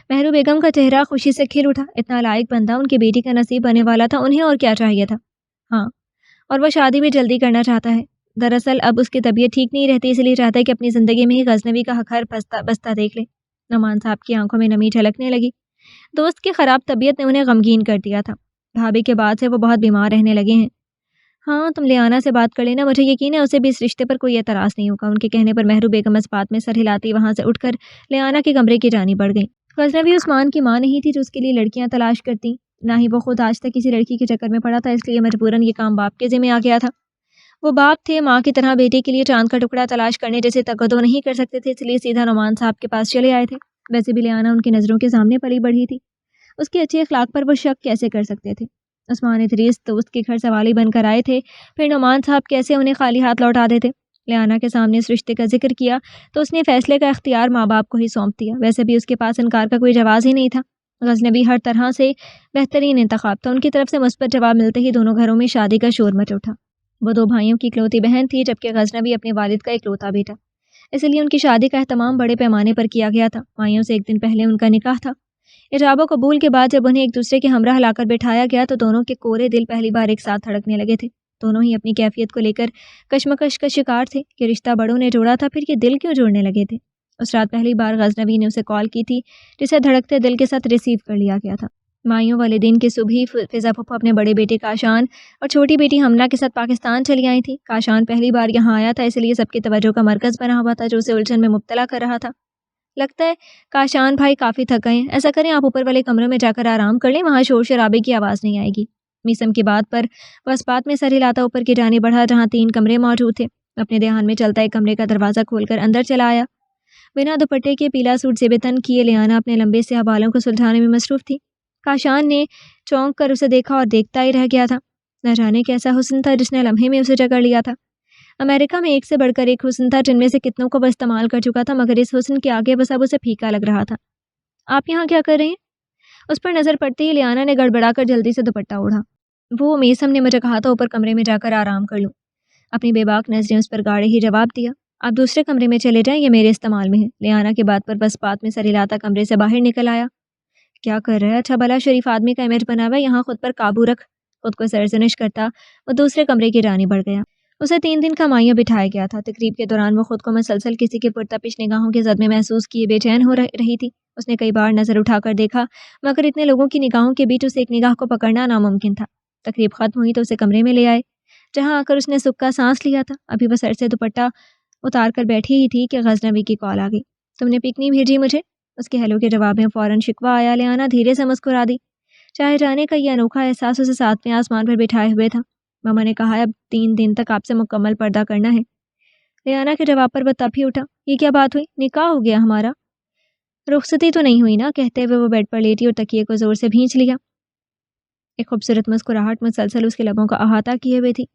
مہرو بیگم کا چہرہ خوشی سے کھل اٹھا۔ اتنا لائق بندہ ان کی بیٹی کا نصیب بننے والا تھا، انہیں اور کیا چاہیے تھا؟ ہاں، اور وہ شادی بھی جلدی کرنا چاہتا ہے۔ دراصل اب اس کی طبیعت ٹھیک نہیں رہتی، اس لیے چاہتا ہے کہ اپنی زندگی میں ہی غزنوی کا حق بستہ دیکھ لے۔ نعمان صاحب کی آنکھوں میں نمی جھلکنے لگی۔ دوست کی خراب طبیعت نے انہیں غمگین کر دیا تھا۔ بھابھی کے بعد سے وہ بہت بیمار رہنے لگے ہیں۔ ہاں، تم لیانا سے بات کر لینا، مجھے یقین ہے اسے بھی اس رشتے پر کوئی اعتراض نہیں ہوگا۔ ان کے کہنے پر مہرو بیگم اس بات میں سر ہلاتی وہاں سے اٹھ کر لیانا کے کمرے کی جانب بڑھ گئی۔ غزنوی عثمان کی ماں نہیں تھی جو اس کے لیے لڑکیاں تلاش کرتی، نہ ہی وہ خود آج تک کسی لڑکی کے چکر میں پڑا تھا، اس لیے مجبوراً یہ کام باپ کے ذمہ آ گیا تھا۔ وہ باپ تھے، ماں کی طرح بیٹے کے لیے چاند کا ٹکڑا تلاش کرنے جیسے تگدو نہیں کر سکتے تھے، اس لیے سیدھا نعمان صاحب کے پاس چلے آئے تھے۔ ویسے بھی لیانا ان کی نظروں کے سامنے پلی بڑھی تھی، اس کے اچھے اخلاق پر وہ شک کیسے کر سکتے تھے؟ عثمان ادریس دوست کے گھر سوالی بن کر آئے تھے، پھر نعمان صاحب کیسے انہیں خالی ہاتھ لوٹا دیتے؟ لیانا کے سامنے اس رشتے کا ذکر کیا تو اس نے فیصلے کا اختیار ماں باپ کو ہی سونپ دیا۔ ویسے بھی اس کے پاس انکار کا کوئی جواز ہی نہیں تھا۔ غزنوی ہر طرح سے بہترین انتخاب تھا۔ ان کی طرف سے مثبت جواب ملتے ہی دونوں گھروں میں شادی کا شور مچ اٹھا۔ وہ 2 بھائیوں کی اکلوتی بہن تھی، جبکہ غزنوی اپنے والد کا اکلوتا بیٹا، اس لیے ان کی شادی کا اہتمام بڑے پیمانے پر کیا گیا تھا۔ مائیوں سے 1 دن پہلے ان کا نکاح تھا۔ ایجاب و قبول کے بعد جب انہیں ایک دوسرے کے ہمراہ لا کر بٹھایا گیا تو دونوں کے کورے دل پہلی بار ایک ساتھ دھڑکنے لگے تھے۔ دونوں ہی اپنی کیفیت کو لے کر کشمکش کا شکار تھے کہ رشتہ بڑوں نے جوڑا تھا، پھر یہ دل کیوں جوڑنے لگے تھے؟ اس رات پہلی بار غزنوی نے اسے کال کی تھی، جسے دھڑکتے دل کے ساتھ ریسیو کر لیا گیا تھا۔ مائیوں والے دن کی صبح ہی فضا پھپھو اپنے بڑے بیٹے کاشان اور چھوٹی بیٹی حملہ کے ساتھ پاکستان چلی آئی تھی۔ کاشان پہلی بار یہاں آیا تھا، اس لیے سب کی توجہ کا مرکز بنا ہوا تھا، جو اسے الجھن میں مبتلا کر رہا تھا۔ لگتا ہے کاشان بھائی کافی تھک گئے ہیں، ایسا کریں آپ اوپر والے کمرے میں جا کر آرام کر لیں، وہاں شور شرابے کی آواز نہیں آئے گی۔ میسم کی بات پر وہ اس بات میں سر ہلاتا اوپر کی جانب بڑھا جہاں 3 کمرے موجود تھے۔ اپنے دھیان میں چلتا ایک کمرے کا دروازہ کھول کر اندر چلا آیا۔ بنا دوپٹے کے پیلا سوٹ زیب تن کیے لیانا اپنے لمبے سیاہ بالوں کو سلجھانے میں مصروف تھی۔ کاشان نے چونک کر اسے دیکھا اور دیکھتا ہی رہ گیا تھا۔ نہ جانے کیسا حسن تھا جس نے لمحے میں اسے جکڑ لیا تھا۔ امریکہ میں ایک سے بڑھ کر ایک حسن تھا جن میں سے کتنوں کو وہ استعمال کر چکا تھا، مگر اس حسن کے آگے وہ سب اسے پھیکا لگ رہا تھا۔ آپ یہاں کیا کر رہے ہیں؟ اس پر نظر پڑتے ہی لیانا نے گڑبڑا کر جلدی سے دوپٹہ اوڑھا۔ وہ میسم نے مجھے کہا تھا اوپر کمرے میں جا کر آرام کر لوں۔ اپنی بے باک نظریں اس پر گاڑے ہی جواب دیا۔ آپ دوسرے کمرے میں چلے جائیں، یہ میرے استعمال میں ہے۔ لیانا کی بات پر بس بات میں سر ہلاتا کمرے سے باہر نکل آیا۔ کیا کر رہا ہے؟ اچھا بھلا شریف آدمی کا امیج بنا ہوا ہے، یہاں خود پر قابو رکھ۔ خود کو سرزنش کرتا وہ دوسرے کمرے کی جانب بڑھ گیا۔ اسے 3 دن کا مائیہ بٹھایا گیا تھا۔ تقریب کے دوران وہ خود کو مسلسل کسی کے پرتپش نگاہوں کے صدمے محسوس کیے بے چین ہو رہی تھی۔ اس نے کئی بار نظر اٹھا کر دیکھا، مگر اتنے لوگوں کی نگاہوں کے بیچ اسے ایک نگاہ کو پکڑنا ناممکن تھا۔ تقریب ختم ہوئی تو اسے کمرے میں لے آئے، جہاں آ کر اس نے سکھ کا سانس لیا تھا۔ ابھی وہ سر سے دوپٹہ اتار کر بیٹھی ہی تھی کہ غزنوی کی کال آ گئی۔ تم نے پک نہیں بھیجی مجھے؟ اس کے ہیلو کے جواب میں فوراً شکوہ آیا۔ لیانا دھیرے سے مسکرا دی۔ چاہے جانے کا یہ انوکھا احساس اسے 7ویں آسمان پر بٹھائے ہوئے تھا۔ ماما نے کہا ہے اب 3 دن تک آپ سے مکمل پردہ کرنا ہے۔ لیانا کے جواب پر وہ تب ہی اٹھا۔ یہ کیا بات ہوئی؟ نکاح ہو گیا ہمارا؟ رخصتی تو نہیں ہوئی نا، کہتے ہوئے وہ بیڈ پر لیٹی اور تکیے کو زور سے بھینچ لیا۔ ایک خوبصورت مسکراہٹ مسلسل اس کے لبوں کا احاطہ کیے ہوئے تھی۔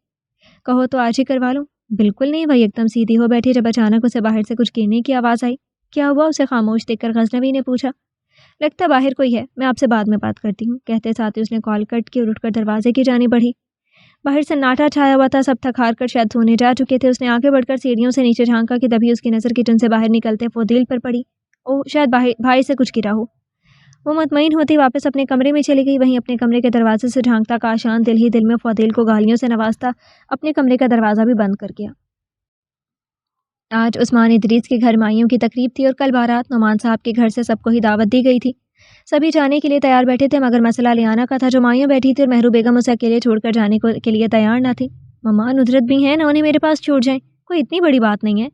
کہو تو آج ہی کروا لوں؟ بالکل نہیں۔ وہ ایک دم سیدھی ہو بیٹھی جب اچانک اسے باہر سے کچھ گرنے کی آواز آئی۔ کیا ہوا؟ اسے خاموش دیکھ کر غزنوی نے پوچھا۔ لگتا باہر کوئی ہے، میں آپ سے بعد میں بات کرتی ہوں، کہتے ساتھ ہی اس نے کال کٹ کی اور اٹھ کر دروازے کی جانب بڑھی۔ باہر سناٹا چھایا ہوا تھا، سب تھک ہار کر شاید سونے جا چکے تھے۔ اس نے آگے بڑھ کر سیڑھیوں سے نیچے جھانکا کہ تبھی اس کی نظر کچن سے باہر نکلتے فودیل پر پڑی۔ اوہ، شاید بھائی سے کچھ گرا ہو۔ وہ مطمئن ہوتی واپس اپنے کمرے میں چلی گئی۔ وہیں اپنے کمرے کے دروازے سے جھانکتا کاشان دل ہی دل میں فودیل کو گالیوں سے نوازتا اپنے کمرے کا دروازہ بھی بند کر گیا۔ آج عثمان ادریس کے گھر مائیوں کی تقریب تھی اور کل بارات نعمان صاحب کے گھر سے سب کو ہی دعوت دی گئی تھی۔ سبھی جانے کے لیے تیار بیٹھے تھے، مگر مسئلہ لیانا کا تھا جو مائیوں بیٹھی تھی اور مہرو بیگم اسے اکیلے چھوڑ کر جانے کے لیے تیار نہ تھی۔ مما ندرت بھی ہیں نہ انہیں میرے پاس چھوڑ جائیں، کوئی اتنی بڑی بات نہیں ہے۔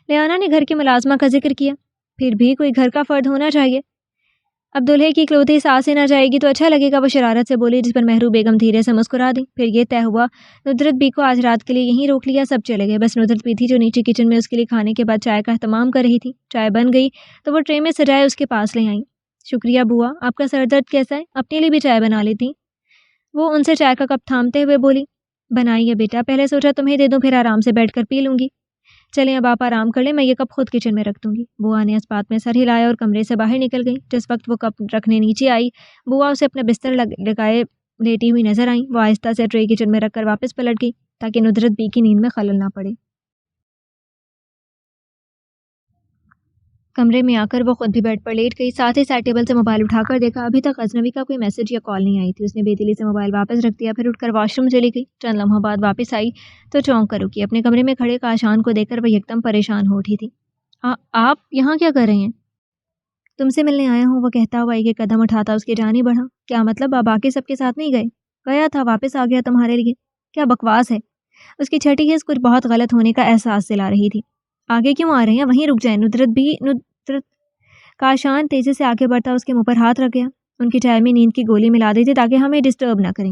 لیانا نے گھر کے ملازمہ کا ذکر کیا۔ پھر بھی کوئی گھر کا فرد ہونا چاہیے۔ اب دلہے کی اکلوتی ساس ہی نہ جائے گی تو اچھا لگے گا، وہ شرارت سے بولی، جس پر مہرو بیگم دھیرے سے مسکرا دی۔ پھر یہ طے ہوا ندرت بی کو آج رات کے لیے یہیں روک لیا۔ سب چلے گئے، بس ندرت بی تھی جو نیچے کچن میں اس کے لیے کھانے کے بعد چائے کا اہتمام کر رہی تھی۔ چائے بن گئی تو وہ ٹرے میں سجائے اس کے پاس لے آئیں۔ شکریہ بوا، آپ کا سر درد کیسا ہے؟ اپنے لیے بھی چائے بنا لیتی۔ وہ ان سے چائے کا کپ تھامتے ہوئے بولی۔ بنائی ہے بیٹا، پہلے سوچا تمہیں دے دوں، پھر آرام سے بیٹھ کر پی لوں گی۔ چلیں اب آپ آرام کر لیں، میں یہ کپ خود کچن میں رکھ دوں گی۔ بوا نے اس بات میں سر ہلایا اور کمرے سے باہر نکل گئی۔ جس وقت وہ کپ رکھنے نیچے آئی، بوا اسے اپنا بستر لگائے لیٹی ہوئی نظر آئیں۔ وہ آہستہ سے ٹرے کچن میں رکھ کر واپس پلٹ گئی تاکہ ندرت بی کی نیند میں خلل نہ پڑے۔ کمرے میں آ کر وہ خود بھی بیڈ پر لیٹ گئی، ساتھ ہی سائڈ ٹیبل سے موبائل اٹھا کر دیکھا، ابھی تک غزنوی کا کوئی میسج یا کال نہیں آئی تھی۔ اس نے بے دلی سے موبائل واپس رکھ دیا، پھر اٹھ کر واش روم چلی گئی۔ چند لمحوں بعد واپس آئی تو چونک کر رکی۔ اپنے کمرے میں کھڑے کاشان کو دیکھ کر وہ یکدم پریشان ہو اٹھی تھی۔ آپ یہاں کیا کر رہے ہیں؟ تم سے ملنے آیا ہوں، وہ کہتا ہوا ایک قدم اٹھاتا اس کی جانب بڑھا۔ کیا مطلب؟ آپ باقی سب کے ساتھ نہیں گئے؟ گیا تھا، واپس آ گیا تمہارے لیے۔ کیا بکواس ہے؟ اس کی چھٹی حص کچھ بہت غلط ہونے کا احساس دلا رہی تھی۔ آگے کیوں آ رہے ہیں؟ وہیں رک جائیں۔ ندرت کاشان تیزی سے آگے بڑھتا اس کے منہ پر ہاتھ رکھ گیا۔ ان کی چائے میں نیند کی گولی ملا دی تھی تاکہ ہمیں ڈسٹرب نہ کریں۔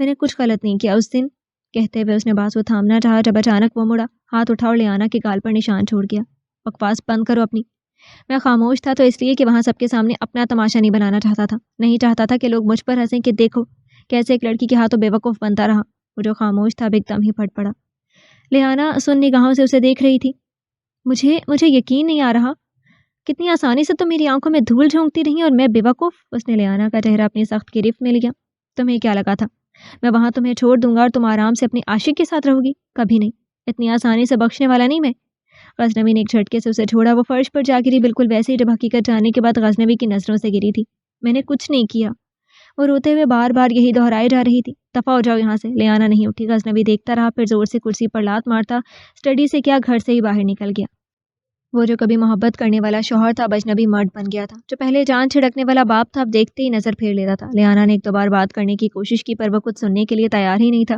میں نے کچھ غلط نہیں کیا اس دن، کہتے ہوئے اس نے بازو تھامنا چاہا جب اچانک وہ مڑا، ہاتھ اٹھا اور لیانا کے گال پر نشان چھوڑ گیا۔ بکواس بند کرو اپنی۔ میں خاموش تھا تو اس لیے کہ وہاں سب کے سامنے اپنا تماشا نہیں بنانا چاہتا تھا، نہیں چاہتا تھا کہ لوگ مجھ پر ہنسیں کہ دیکھو کیسے ایک لڑکی کے ہاتھوں بیوقوف بنتا رہا۔ وہ جو خاموش تھا اب ایک دم ہی پھٹ پڑا۔ لیانا سن نگاہوں سے اسے دیکھ رہی تھی۔ مجھے یقین نہیں آ رہا، کتنی آسانی سے تم میری آنکھوں میں دھول جھونکتی رہی اور میں بیوقوف۔ اس نے لیانا کا چہرہ اپنی سخت گرفت میں لیا۔ تمہیں کیا لگا تھا میں وہاں تمہیں چھوڑ دوں گا اور تم آرام سے اپنی عاشق کے ساتھ رہو گی؟ کبھی نہیں، اتنی آسانی سے بخشنے والا نہیں میں۔ غزنوی نے ایک جھٹکے سے اسے چھوڑا، وہ فرش پر جا گری، بالکل ویسے ہی جب حقیقت جاننے کے بعد غزنوی کی نظروں سے گری تھی۔ میں نے کچھ نہیں کیا، وہ روتے ہوئے بار بار یہی دہرائے جا رہی تھی۔ دفع ہو جاؤ یہاں سے۔ لیانا نہیں اٹھی، غزنوی دیکھتا رہا، پھر زور سے کرسی پر لات مارتا اسٹڈی سے کیا گھر سے ہی باہر نکل گیا۔ وہ جو کبھی محبت کرنے والا شوہر تھا اب اجنبی مرد بن گیا تھا، جو پہلے جان چھڑکنے والا باپ تھا اب دیکھتے ہی نظر پھیر لیتا تھا۔ لیانا نے ایک دو بار بات کرنے کی کوشش کی پر وہ کچھ سننے کے لیے تیار ہی نہیں تھا۔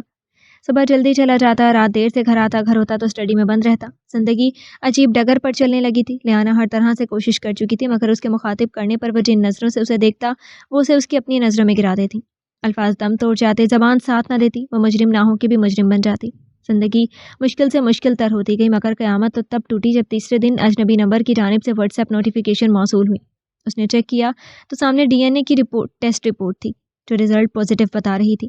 صبح جلدی چلا جاتا، رات دیر سے گھر آتا، گھر ہوتا تو اسٹڈی میں بند رہتا۔ زندگی عجیب ڈگر پر چلنے لگی تھی۔ لیانا ہر طرح سے کوشش کر چکی تھی مگر اس کے مخاطب کرنے پر وہ جن نظروں سے اسے دیکھتا وہ اسے اس کی اپنی نظروں میں گرا دیتی۔ الفاظ دم توڑ جاتے، زبان ساتھ نہ دیتی، وہ مجرم نہ ہو کے بھی مجرم بن جاتی۔ زندگی مشکل سے مشکل تر ہوتی گئی مگر قیامت تو تب ٹوٹی جب تیسرے دن اجنبی نمبر کی جانب سے واٹس ایپ نوٹیفیکیشن موصول ہوئی۔ اس نے چیک کیا تو سامنے ڈی این اے کی ٹیسٹ رپورٹ تھی جو رزلٹ پازیٹیو بتا رہی تھی۔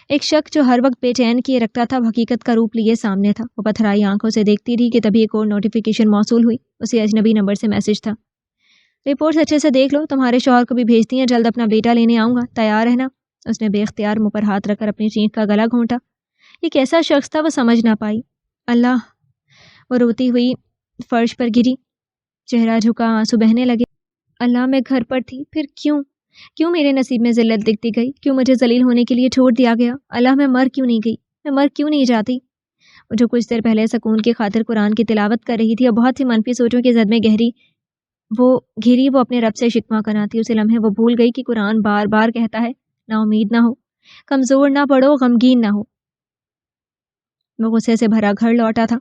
ایک شخص جو ہر وقت بے چین کیے رکھتا تھا وہ حقیقت کا روپ لیے سامنے تھا۔ وہ پتھرائی آنکھوں سے دیکھتی رہی کہ تبھی ایک اور نوٹیفیکیشن موصول ہوئی۔ اسے اجنبی نمبر سے میسج تھا، رپورٹس اچھے سے دیکھ لو، تمہارے شوہر کو بھی بھیجتی ہیں، جلد اپنا بیٹا لینے آؤں گا، تیار رہنا۔ اس نے بے اختیار منہ پر ہاتھ رکھ کر اپنی چینخ کا گلا گھونٹا۔ یہ کیسا شخص تھا وہ سمجھ نہ پائی۔ اللہ، وہ روتی ہوئی فرش پر گری، چہرہ جھکا، آنسو بہنے لگے۔ اللہ، میں گھر پر تھی، پھر کیوں میرے نصیب میں ذلت دکھتی گئی؟ کیوں مجھے ذلیل ہونے کے لیے چھوڑ دیا گیا؟ اللہ، میں مر کیوں نہیں گئی؟ میں مر کیوں نہیں جاتی؟ وہ جو کچھ دیر پہلے سکون کی خاطر قرآن کی تلاوت کر رہی تھی اور بہت سی منفی سوچوں کے زد میں وہ اپنے رب سے شکوہ کناتی، اسے لمحے وہ بھول گئی کہ قرآن بار بار کہتا ہے نا امید نہ ہو، کمزور نہ پڑو، غمگین نہ ہو۔ وہ غصے سے بھرا گھر لوٹا تھا،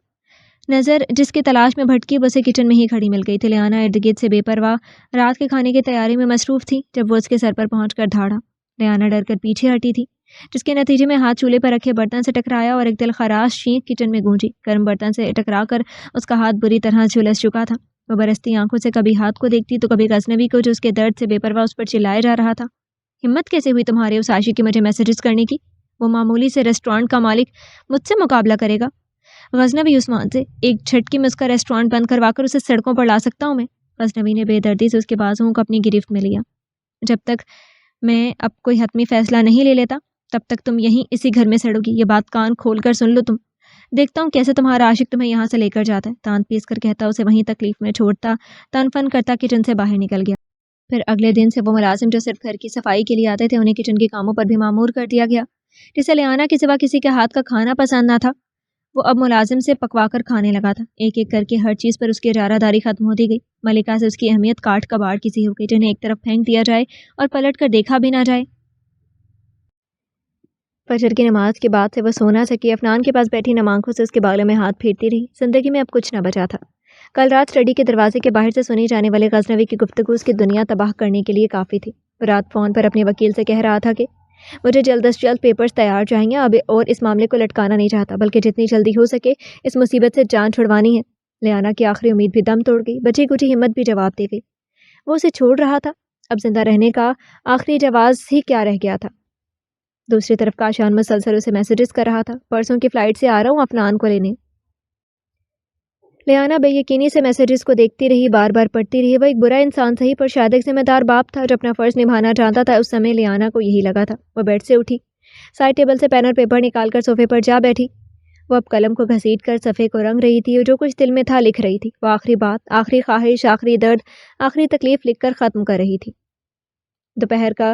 نظر جس کی تلاش میں بھٹکی وہ اسے کچن میں ہی کھڑی مل گئی تھی۔ لیانا ارد گرد سے بے پرواہ رات کے کھانے کی تیاری میں مصروف تھی جب وہ اس کے سر پر پہنچ کر دھاڑا۔ لیانا ڈر کر پیچھے ہٹی تھی جس کے نتیجے میں ہاتھ چولہے پر رکھے برتن سے ٹکرایا اور ایک دل خراش چینخ کچن میں گونجی۔ گرم برتن سے ٹکرا کر اس کا ہاتھ بری طرح جھلس چکا تھا۔ وہ برستی آنکھوں سے کبھی ہاتھ کو دیکھتی تو کبھی غزنوی کو جو اس کے درد سے بے پرواہ اس پر چلائے جا رہا تھا۔ ہمت کیسے ہوئی تمہارے اس عاشق کی مجھے میسیجز کرنے کی؟ وہ معمولی سے ریسٹورانٹ کا مالک مجھ سے مقابلہ کرے گا؟ غزنوی عثمان سے ایک جھٹکی میں اس کا ریسٹورانٹ بند کروا کر اسے سڑکوں پر لا سکتا ہوں میں؟ غزنوی نے بے دردی سے اس کے بازوؤں کو اپنی گرفت میں لیا۔ جب تک میں اب کوئی حتمی فیصلہ نہیں لے لیتا تب تک تم یہیں اسی گھر میں سڑو گی، یہ بات کان کھول کر سن لو تم۔ دیکھتا ہوں کیسے تمہارا عاشق تمہیں یہاں سے لے کر جاتا ہے۔ تان پیس کر کہتا اسے وہیں تکلیف میں چھوڑتا، تن فن کرتا کچن سے باہر نکل گیا۔ پھر اگلے دن سے وہ ملازم جو صرف گھر کی صفائی کے لیے آتے تھے انہیں کچن کے کاموں پر بھی مامور کر دیا گیا۔ جسے لیانا کے سوا کسی کے ہاتھ کا کھانا پسند نہ تھا وہ اب ملازم سے پکوا کر کھانے لگا تھا۔ ایک ایک کر کے ہر چیز پر اس کی اجارہ داری ختم ہوتی گئی۔ ملکہ سے اس کی اہمیت کاٹ کباڑ کی سی ہو گئی جنہیں ایک طرف پھینک دیا جائے اور پلٹ کر دیکھا بھی نہ جائے۔ فجر کی نماز کے بعد سے وہ سو نہ سکی، افنان کے پاس بیٹھی نم آنکھوں سے اس کے بالوں میں ہاتھ پھیرتی رہی۔ زندگی میں اب کچھ نہ بچا تھا۔ کل رات اسٹڈی کے دروازے کے باہر سے سنی جانے والے غزنوی کی گفتگو اس کی دنیا تباہ کرنے کے لیے کافی تھی۔ وہ رات فون پر اپنے وکیل سے کہہ رہا تھا کہ مجھے جلد از جلد پیپرز تیار چاہیے اب، اور اس معاملے کو لٹکانا نہیں چاہتا بلکہ جتنی جلدی ہو سکے اس مصیبت سے جان چھڑوانی ہے۔ لیانا کی آخری امید بھی دم توڑ گئی، بچی کچی ہمت بھی جواب دے گئی۔ وہ اسے چھوڑ رہا تھا، اب زندہ رہنے کا آخری جواز ہی کیا رہ گیا تھا۔ دوسری طرف کاشان مسلسل اسے میسیجز کر رہا تھا، پرسوں کی فلائٹ سے آ رہا ہوں افنان کو لینے۔ لیانا بے یقینی سے میسیجز کو دیکھتی رہی، بار بار پڑھتی رہی۔ وہ ایک برا انسان صحیح پر شاید ایک ذمہ دار باپ تھا جو اپنا فرض نبھانا جانتا تھا۔ اس سمے لیانا کو یہی لگا تھا۔ وہ بیڈ سے اٹھی، سائڈ ٹیبل سے پین اور پیپر نکال کر صوفے پر جا بیٹھی۔ وہ اب قلم کو گھسیٹ کر صفحے کو رنگ رہی تھی اور جو کچھ دل میں تھا لکھ رہی تھی۔ وہ آخری بات، آخری خواہش، آخری درد، آخری تکلیف لکھ کر ختم کر رہی تھی۔ دوپہر کا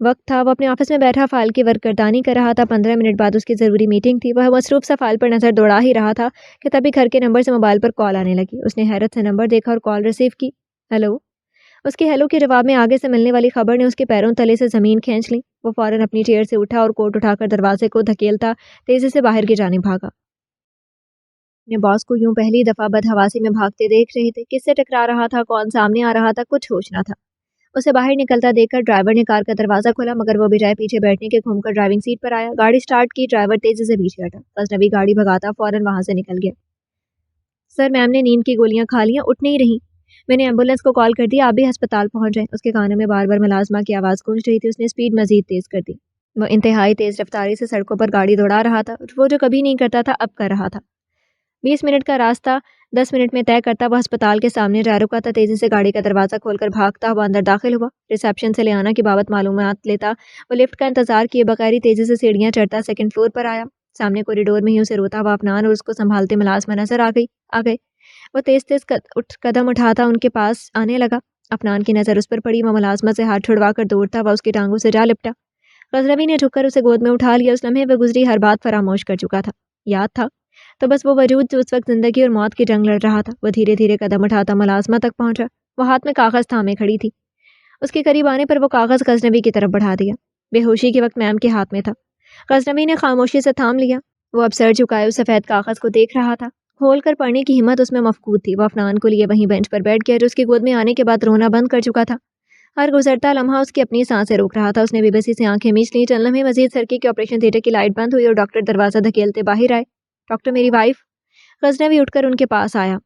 وقت تھا، وہ اپنے آفس میں بیٹھا فائل کی ورک گردانی کر رہا تھا۔ 15 منٹ بعد اس کی ضروری میٹنگ تھی۔ وہ مصروف سا فائل پر نظر دوڑا ہی رہا تھا کہ تبھی گھر کے نمبر سے موبائل پر کال آنے لگی۔ اس نے حیرت سے نمبر دیکھا اور کال ریسیو کی۔ ہیلو۔ اس کے ہیلو کے جواب میں آگے سے ملنے والی خبر نے اس کے پیروں تلے سے زمین کھینچ لی۔ وہ فوراً اپنی چیئر سے اٹھا اور کوٹ اٹھا کر دروازے کو دھکیلتا تیزی سے باہر کی جانب بھاگا۔ اپنے باس کو یوں پہلی دفعہ بدحواسی میں بھاگتے دیکھ رہے تھے، کس سے ٹکرا رہا تھا، کون سامنے آ رہا تھا، کچھ ہوش نہ تھا۔ اسے باہر نکلتا دیکھ کر ڈرائیور نے کار کا دروازہ کھولا، مگر وہ بجائے پیچھے بیٹھنے کے گھوم کر ڈرائیونگ سیٹ پر آیا۔ گاڑی سٹارٹ کی، ڈرائیور تیزی سے پیچھے ہٹا۔ غزنوی گاڑی بھگاتا فوراً وہاں سے نکل گیا۔ سر، میم نے نیند کی گولیاں کھا لیا، اٹھ نہیں رہی۔ میں نے ایمبولینس کو کال کر دیا، آپ بھی ہسپتال پہنچ جائیں۔ اس کے کانوں میں بار بار ملازمہ کی آواز گونج رہی تھی۔ اس نے سپیڈ مزید تیز کر دی۔ وہ انتہائی تیز رفتاری سے سڑکوں پر گاڑی دوڑا رہا تھا، وہ جو کبھی نہیں کرتا تھا اب کر رہا تھا۔ 20 منٹ کا راستہ 10 منٹ میں طے کرتا وہ ہسپتال کے سامنے جا رکا تھا۔ تیزی سے گاڑی کا دروازہ کھول کر بھاگتا ہوا اندر داخل ہوا۔ ریسیپشن سے لیانا کی بابت معلومات لیتا وہ لفٹ کا انتظار کیے بغیر ہی تیزی سے سیڑھیاں چڑھتا سیکنڈ فلور پر آیا۔ سامنے کوریڈور میں ہی اسے روتا ہوا عفنان اور اس کو سنبھالتے ملازمہ نظر آ گئے۔ وہ تیز تیز قدم اٹھاتا ان کے پاس آنے لگا۔ عفنان کی نظر اس پر پڑی، وہ ملازمہ سے ہاتھ چھڑوا کر دوڑتا وہ اس کی ٹانگوں سے جا لپٹا۔ غزنوی نے جھک کر اسے گود میں اٹھا لیا۔ اس لمحے وہ گزری ہر بات فراموش کر چکا تھا۔ یاد تھا تو بس وہ وجود جو اس وقت زندگی اور موت کی جنگ لڑ رہا تھا۔ وہ دھیرے دھیرے قدم اٹھاتا ملازمہ تک پہنچا۔ وہ ہاتھ میں کاغذ تھامے کھڑی تھی۔ اس کے قریب آنے پر وہ کاغذ غزنوی کی طرف بڑھا دیا۔ بے ہوشی کے وقت میم کے ہاتھ میں تھا۔ غزنوی نے خاموشی سے تھام لیا۔ وہ اب سر جھکائے اس سفید کاغذ کو دیکھ رہا تھا۔ کھول کر پڑھنے کی ہمت اس میں مفقود تھی۔ وہ عفنان کو لیے وہیں بینچ پر بیٹھ گیا جو اس کی گود میں آنے کے بعد رونا بند کر چکا تھا۔ ہر گزرتا لمحہ اس کی اپنی سانسیں روک رہا تھا۔ اس نے بے بسی سے آنکھیں میچ لیں۔ چند لمحے مزید سرکی کہ آپریشن تھیٹر کی لائٹ بند ہوئی اور ڈاکٹر دروازہ دھکیلتے باہر آئے۔ ڈاکٹر، میری وائف۔ غزنوی اٹھ کر ان کے پاس آیا۔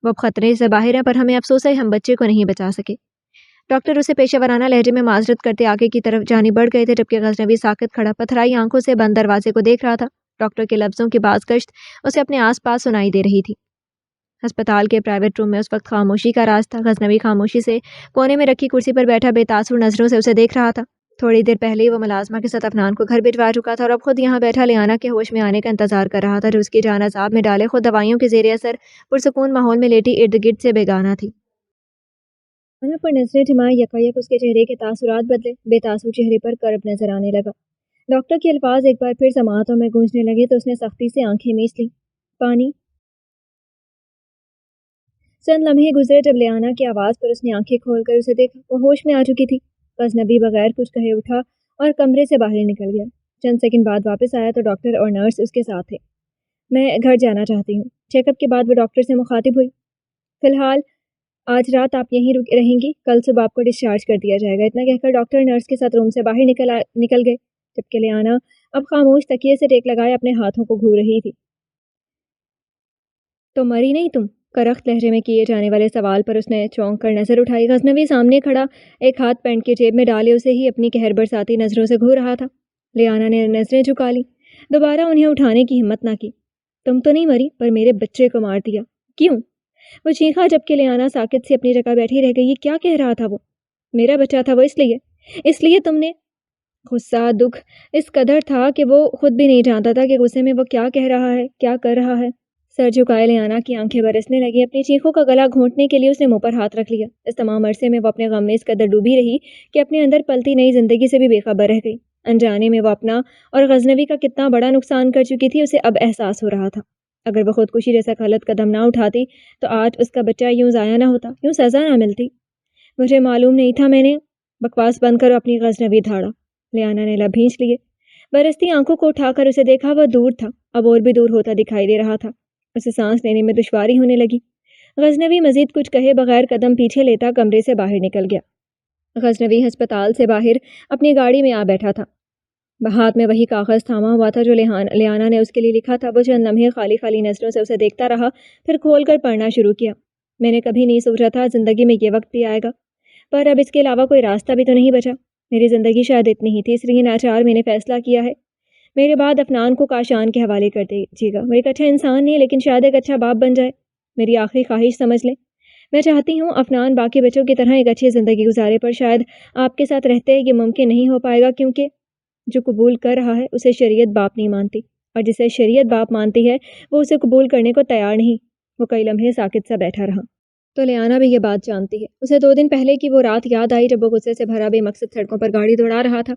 وہ اب خطرے سے باہر ہیں، پر ہمیں افسوس ہے ہم بچے کو نہیں بچا سکے۔ ڈاکٹر اسے پیشہ ورانہ لہجے میں معذرت کرتے آگے کی طرف جانب بڑھ گئے تھے، جبکہ غزنوی ساکت کھڑا پتھرائی آنکھوں سے بند دروازے کو دیکھ رہا تھا۔ ڈاکٹر کے لفظوں کی باز گشت اسے اپنے آس پاس سنائی دے رہی تھی۔ ہسپتال کے پرائیویٹ روم میں اس وقت خاموشی کا راز تھا۔ غزنوی خاموشی سے کونے میں رکھی کرسی پر بیٹھا بے تاثر نظروں سے اسے دیکھ رہا تھا۔ تھوڑی دیر پہلے ہی وہ ملازمہ کے ساتھ عفنان کو گھر بھجوا چکا تھا اور اب خود یہاں بیٹھا لیانا کے ہوش میں آنے کا انتظار کر رہا تھا جو اس کی جان عذاب میں ڈالے خود دوائیوں کے زیر اثر پرسکون ماحول میں لیٹی ارد گرد سے بیگانہ تھی۔ پر نظریں جمائے یکایک اس کے چہرے کے تاثرات بدلے۔ بے تاثر چہرے پر کرب نظر آنے لگا۔ ڈاکٹر کے الفاظ ایک بار پھر سماعتوں میں گونجنے لگے تو اس نے سختی سے آنکھیں میچ لیں۔ پانی۔ چند لمحے گزرے جب لیانا کی آواز پر اس نے آنکھیں کھول کر اسے دیکھا۔ وہ ہوش میں آ چکی تھی۔ غزنوی بغیر کچھ کہے اٹھا اور کمرے سے باہر نکل گیا۔ چند سیکنڈ بعد واپس آیا تو ڈاکٹر اور نرس اس کے ساتھ تھے۔ میں گھر جانا چاہتی ہوں۔ چیک اپ کے بعد وہ ڈاکٹر سے مخاطب ہوئی۔ فی الحال آج رات آپ یہیں رہیں گی، کل صبح آپ کو ڈسچارج کر دیا جائے گا۔ اتنا کہہ کر ڈاکٹر نرس کے ساتھ روم سے باہر نکل گئے، جبکہ لیانا اب خاموش تکیے سے ٹیک لگائے اپنے ہاتھوں کو گھور رہی تھی۔ تو مری نہیں تم؟ کرخت لہجے میں کیے جانے والے سوال پر اس نے چونک کر نظر اٹھائی۔ غزنوی سامنے کھڑا ایک ہاتھ پینٹ کی جیب میں ڈالے اسے ہی اپنی قہر برساتی نظروں سے گھور رہا تھا۔ لیانا نے نظریں جھکا لی، دوبارہ انہیں اٹھانے کی ہمت نہ کی۔ تم تو نہیں مری، پر میرے بچے کو مار دیا۔ کیوں؟ وہ چیخا، جبکہ لیانا ساکت سی اپنی جگہ بیٹھی رہ گئی۔ کیا کہہ رہا تھا وہ؟ میرا بچہ تھا وہ، اس لیے تم نے؟ غصہ دکھ اس قدر تھا کہ وہ خود بھی نہیں جانتا تھا کہ غصے میں وہ کیا کہہ رہا ہے، کیا کر رہا ہے۔ سر جھکائے لیانا کی آنکھیں برسنے لگی۔ اپنی چیخوں کا گلا گھونٹنے کے لیے اس نے منہ پر ہاتھ رکھ لیا۔ اس تمام عرصے میں وہ اپنے غم میں اس قدر ڈوبی رہی کہ اپنے اندر پلتی نئی زندگی سے بھی بے خبر رہ گئی۔ انجانے میں وہ اپنا اور غزنوی کا کتنا بڑا نقصان کر چکی تھی اسے اب احساس ہو رہا تھا۔ اگر وہ خودکشی جیسا غلط قدم نہ اٹھاتی تو آج اس کا بچہ یوں ضائع نہ ہوتا، یوں سزا نہ ملتی۔ مجھے معلوم نہیں تھا، میں نے… بکواس بند کرو اپنی، غزنوی دھاڑا۔ لیانا نے لب بھینچ لیے۔ برستی آنکھوں کو اٹھا کر اسے دیکھا، وہ دور تھا، اب اور بھی دور ہوتا دکھائی دے رہا تھا۔ اسے سانس لینے میں دشواری ہونے لگی۔ غزنوی مزید کچھ کہے بغیر قدم پیچھے لیتا کمرے سے باہر نکل گیا۔ غزنوی ہسپتال سے باہر اپنی گاڑی میں آ بیٹھا تھا۔ ہاتھ میں وہی کاغذ تھاما ہوا تھا جو لیانا نے اس کے لیے لکھا تھا۔ وہ چند لمحے خالی خالی نظروں سے اسے دیکھتا رہا، پھر کھول کر پڑھنا شروع کیا۔ میں نے کبھی نہیں سوچا تھا زندگی میں یہ وقت بھی آئے گا، پر اب اس کے علاوہ کوئی راستہ بھی تو نہیں بچا۔ میری زندگی شاید اتنی ہی تھی، اس لیے ناچار میں نے فیصلہ کیا ہے میرے بعد عفنان کو کاشان کے حوالے کر دیجیے گا۔ وہ ایک اچھا انسان نہیں، لیکن شاید ایک اچھا باپ بن جائے۔ میری آخری خواہش سمجھ لیں۔ میں چاہتی ہوں عفنان باقی بچوں کی طرح ایک اچھی زندگی گزارے، پر شاید آپ کے ساتھ رہتے یہ ممکن نہیں ہو پائے گا، کیونکہ جو قبول کر رہا ہے اسے شریعت باپ نہیں مانتی، اور جسے شریعت باپ مانتی ہے وہ اسے قبول کرنے کو تیار نہیں۔ وہ کئی لمحے ساکت سا بیٹھا رہا۔ تو لیانا بھی یہ بات جانتی ہے۔ اسے 2 دن پہلے کی وہ رات یاد آئی جب وہ غصے سے بھرا بے مقصد سڑکوں پر گاڑی دوڑا رہا تھا۔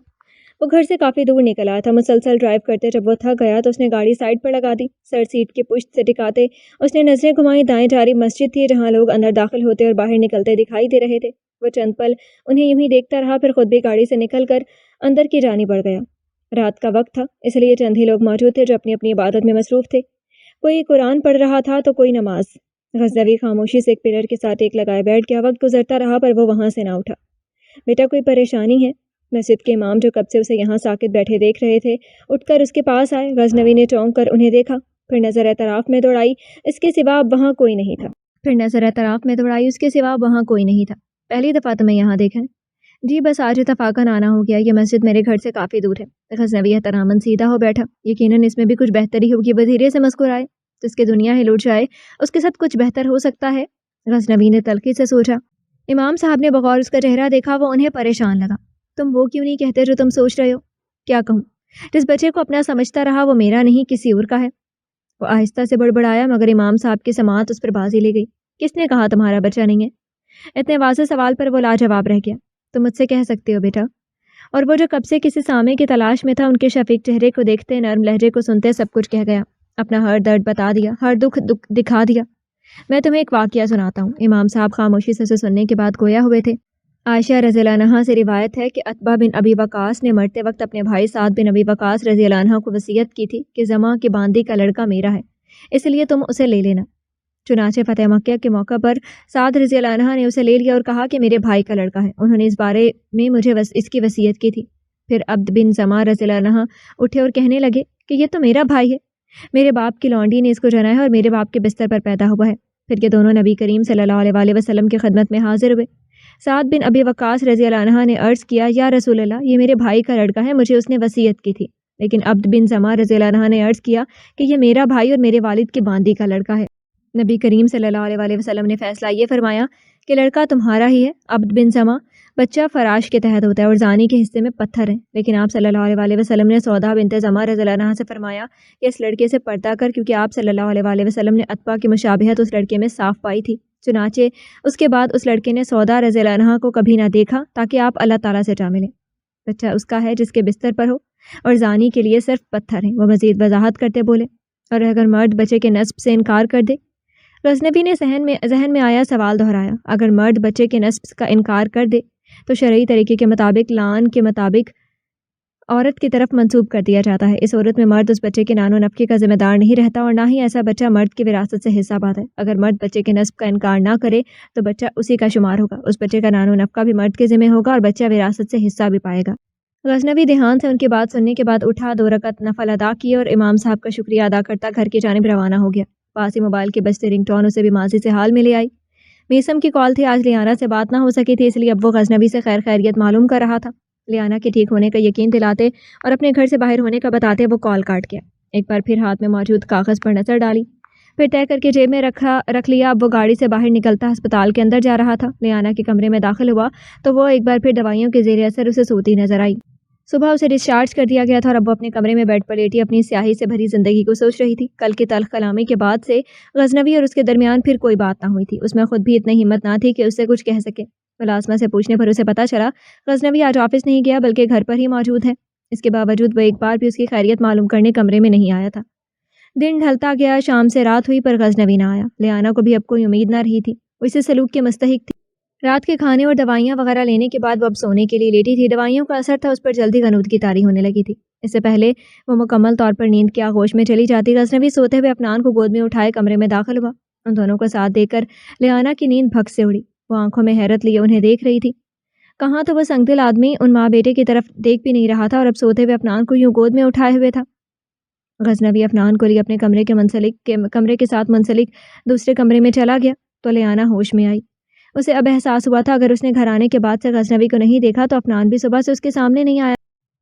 وہ گھر سے کافی دور نکل آیا تھا۔ مسلسل ڈرائیو کرتے جب وہ تھک گیا تو اس نے گاڑی سائڈ پر لگا دی۔ سر سیٹ کے پشت سے ٹکاتے اس نے نظریں گھمائیں۔ دائیں جاری مسجد تھی جہاں لوگ اندر داخل ہوتے اور باہر نکلتے دکھائی دے رہے تھے۔ وہ چند پل انہیں یوں ہی دیکھتا رہا، پھر خود بھی گاڑی سے نکل کر اندر کی جانب بڑھ گیا۔ رات کا وقت تھا، اس لیے چند ہی لوگ موجود تھے جو اپنی اپنی عبادت میں مصروف تھے۔ کوئی قرآن پڑھ رہا تھا تو کوئی نماز۔ غزنوی خاموشی سے ایک پلر کے ساتھ ٹیک لگائے بیٹھ گیا۔ وقت گزرتا رہا پر وہ وہاں سے نہ اٹھا۔ بیٹا کوئی پریشانی ہے؟ مسجد کے امام جو کب سے اسے یہاں ساکت بیٹھے دیکھ رہے تھے اٹھ کر اس کے پاس آئے۔ غزنوی نے چونک کر انہیں دیکھا، پھر نظر اعتراف میں دوڑائی، اس کے سوا اب وہاں کوئی نہیں تھا۔ پہلی دفعہ تمہیں یہاں دیکھا ہے؟ جی بس آج اتفاقاً آنا ہو گیا، یہ مسجد میرے گھر سے کافی دور ہے۔ غزنوی احتراماً سیدھا ہو بیٹھا، یقیناً اس میں بھی کچھ بہتری ہوگی۔ وزیرے سے مسکرائے، جس کی دنیا ہی لوٹ جائے اس کے ساتھ کچھ بہتر ہو سکتا ہے؟ غزنوی نے تلخی سے سوچا۔ امام صاحب نے بغور اس کا چہرہ دیکھا، وہ انہیں پریشان لگا۔ تم وہ کیوں نہیں کہتے جو تم سوچ رہے ہو؟ کیا کہوں؟ جس بچے کو اپنا سمجھتا رہا وہ میرا نہیں کسی اور کا ہے۔ وہ آہستہ سے بڑبڑایا، مگر امام صاحب کی سماعت اس پر بازی لے گئی۔ کس نے کہا تمہارا بچہ نہیں ہے؟ اتنے واضح سوال پر وہ لاجواب رہ گیا۔ تم مجھ سے کہہ سکتے ہو بیٹا۔ اور وہ جو کب سے کسی سامع کی تلاش میں تھا، ان کے شفیق چہرے کو دیکھتے، نرم لہجے کو سنتے سب کچھ کہہ گیا، اپنا ہر درد بتا دیا، ہر دکھ دکھا دیا۔ میں تمہیں ایک واقعہ سناتا ہوں۔ امام صاحب خاموشی سے اسے سننے کے بعد گویا ہوئے تھے۔ عائشہ رضی اللہ عنہا سے روایت ہے کہ عتبہ بن ابی وقاص نے مرتے وقت اپنے بھائی سعد بن ابی وقاص رضی اللہ عنہ کو وصیت کی تھی کہ زماں کی باندی کا لڑکا میرا ہے، اس لیے تم اسے لے لینا۔ چنانچہ فتح مکہ کے موقع پر سعد رضی اللہ عنہ نے اسے لے لیا اور کہا کہ میرے بھائی کا لڑکا ہے۔ انہوں نے اس بارے میں مجھے اس کی وصیت کی تھی۔ پھر عبد بن زماں رضی اللہ عنہ اٹھے اور کہنے لگے کہ یہ تو میرا بھائی ہے، میرے باپ کی لونڈی نے اس کو جنا ہے اور میرے باپ کے بستر پر پیدا ہوا ہے۔ پھر یہ دونوں نبی کریم صلی اللہ علیہ وسلم کی خدمت میں حاضر ہوئے۔ سعد بن ابی وقاص رضی اللہ عنہ نے عرض کیا، یا رسول اللہ، یہ میرے بھائی کا لڑکا ہے، مجھے اس نے وصیت کی تھی۔ لیکن عبد بن زماں رضی اللہ عنہ نے عرض کیا کہ یہ میرا بھائی اور میرے والد کی باندی کا لڑکا ہے۔ نبی کریم صلی اللہ علیہ وسلم نے فیصلہ یہ فرمایا کہ لڑکا تمہارا ہی ہے۔ عبد بن زماں بچہ فراش کے تحت ہوتا ہے اور زانی کے حصے میں پتھر ہے، لیکن آپ صلی اللہ علیہ وسلم نے سودا بنت زماں رضی اللہ عنہ سے فرمایا کہ اس لڑکے سے پردہ کر، کیونکہ آپ صلی اللہ علیہ وسلم نے عتبہ کی مشابہت اس لڑکے میں صاف پائی تھی۔ چنانچہ اس کے بعد اس لڑکے نے سودا رضی اللہ عنہ کو کبھی نہ دیکھا تاکہ آپ اللہ تعالیٰ سے جا ملیں۔ بچہ اس کا ہے جس کے بستر پر ہو، اور زانی کے لیے صرف پتھر ہیں۔ وہ مزید وضاحت کرتے بولے، اور اگر مرد بچے کے نسب سے انکار کر دے؟ غزنوی نے ذہن میں آیا سوال دہرایا۔ اگر مرد بچے کے نسب کا انکار کر دے تو شرعی طریقے کے مطابق لعان کے مطابق عورت کی طرف منسوب کر دیا جاتا ہے۔ اس صورت میں مرد اس بچے کے نان و نفقے کا ذمہ دار نہیں رہتا، اور نہ ہی ایسا بچہ مرد کی وراثت سے حصہ پاتا ہے۔ اگر مرد بچے کے نسب کا انکار نہ کرے تو بچہ اسی کا شمار ہوگا، اس بچے کا نان و نفقہ بھی مرد کے ذمہ ہوگا اور بچہ وراثت سے حصہ بھی پائے گا۔ غزنوی دھیان سے ان کی بات سننے کے بعد اٹھا، 2 رکعت نفل ادا کیے اور امام صاحب کا شکریہ ادا کرتا گھر کی جانب روانہ ہو گیا۔ پاس ہی موبائل کے بجتے رنگ ٹون اسے بھی ماضی سے حال میں لے آئی۔ میسم کی کال تھی، آج لیانا سے بات نہ ہو سکی تھی، اس لیے اب وہ غزنوی سے خیر خیریت معلوم کر رہا تھا۔ لیانا کے ٹھیک ہونے کا یقین دلاتے اور اپنے گھر سے باہر ہونے کا بتاتے وہ کال کاٹ گیا۔ ایک بار پھر ہاتھ میں موجود کاغذ پر نظر ڈالی، پھر طے کر کے جیب میں رکھ لیا۔ اب وہ گاڑی سے باہر نکلتا ہسپتال کے اندر جا رہا تھا۔ لیانا کے کمرے میں داخل ہوا تو وہ ایک بار پھر دوائیوں کے زیر اثر اسے سوتی نظر آئی۔ صبح اسے ڈسچارج کر دیا گیا تھا اور اب وہ اپنے کمرے میں بیڈ پر لیٹی اپنی سیاہی سے بھری زندگی کو سوچ رہی تھی۔ کل کی تلخ کلامی کے بعد سے غزنوی اور اس کے درمیان پھر کوئی بات نہ ہوئی تھی۔ اس میں خود بھی اتنی ہمت نہ تھی کہ اس سے کچھ کہہ سکے۔ ملازمہ سے پوچھنے پر اسے پتہ چلا غزنوی آج آفس نہیں گیا بلکہ گھر پر ہی موجود ہے۔ اس کے باوجود وہ ایک بار بھی اس کی خیریت معلوم کرنے کمرے میں نہیں آیا تھا۔ دن ڈھلتا گیا، شام سے رات ہوئی پر غزنوی نہ آیا۔ لیانا کو بھی اب کوئی امید نہ رہی تھی، وہ اسے سلوک کے مستحق تھی۔ رات کے کھانے اور دوائیاں وغیرہ لینے کے بعد وہ اب سونے کے لیے لیٹی تھی۔ دوائیوں کا اثر تھا، اس پر جلدی غنودگی طاری ہونے لگی تھی۔ اس سے پہلے وہ مکمل طور پر نیند کے آغوش میں چلی جاتی۔ غزنوی سوتے ہوئے افنان کو گود میں اٹھائے کمرے میں داخل ہوا۔ ان دونوں کو ساتھ دیکھ کر لیانا کی نیند بھگ سے اڑی۔ وہ آنکھوں میں حیرت لیے انہیں دیکھ رہی تھی۔ کہاں تو وہ سنگدل آدمی ان ماں بیٹے کی طرف دیکھ بھی نہیں رہا تھا اور اب سوتے ہوئے افنان کو یوں گود میں اٹھائے ہوئے تھا۔ غزنوی افنان کو لیے اپنے کمرے کے ساتھ منسلک دوسرے کمرے میں چلا گیا تو لیانا ہوش میں آئی۔ اسے اب احساس ہوا تھا اگر اس نے گھر آنے کے بعد سے غزنوی کو نہیں دیکھا تو افنان بھی صبح سے اس کے سامنے نہیں آیا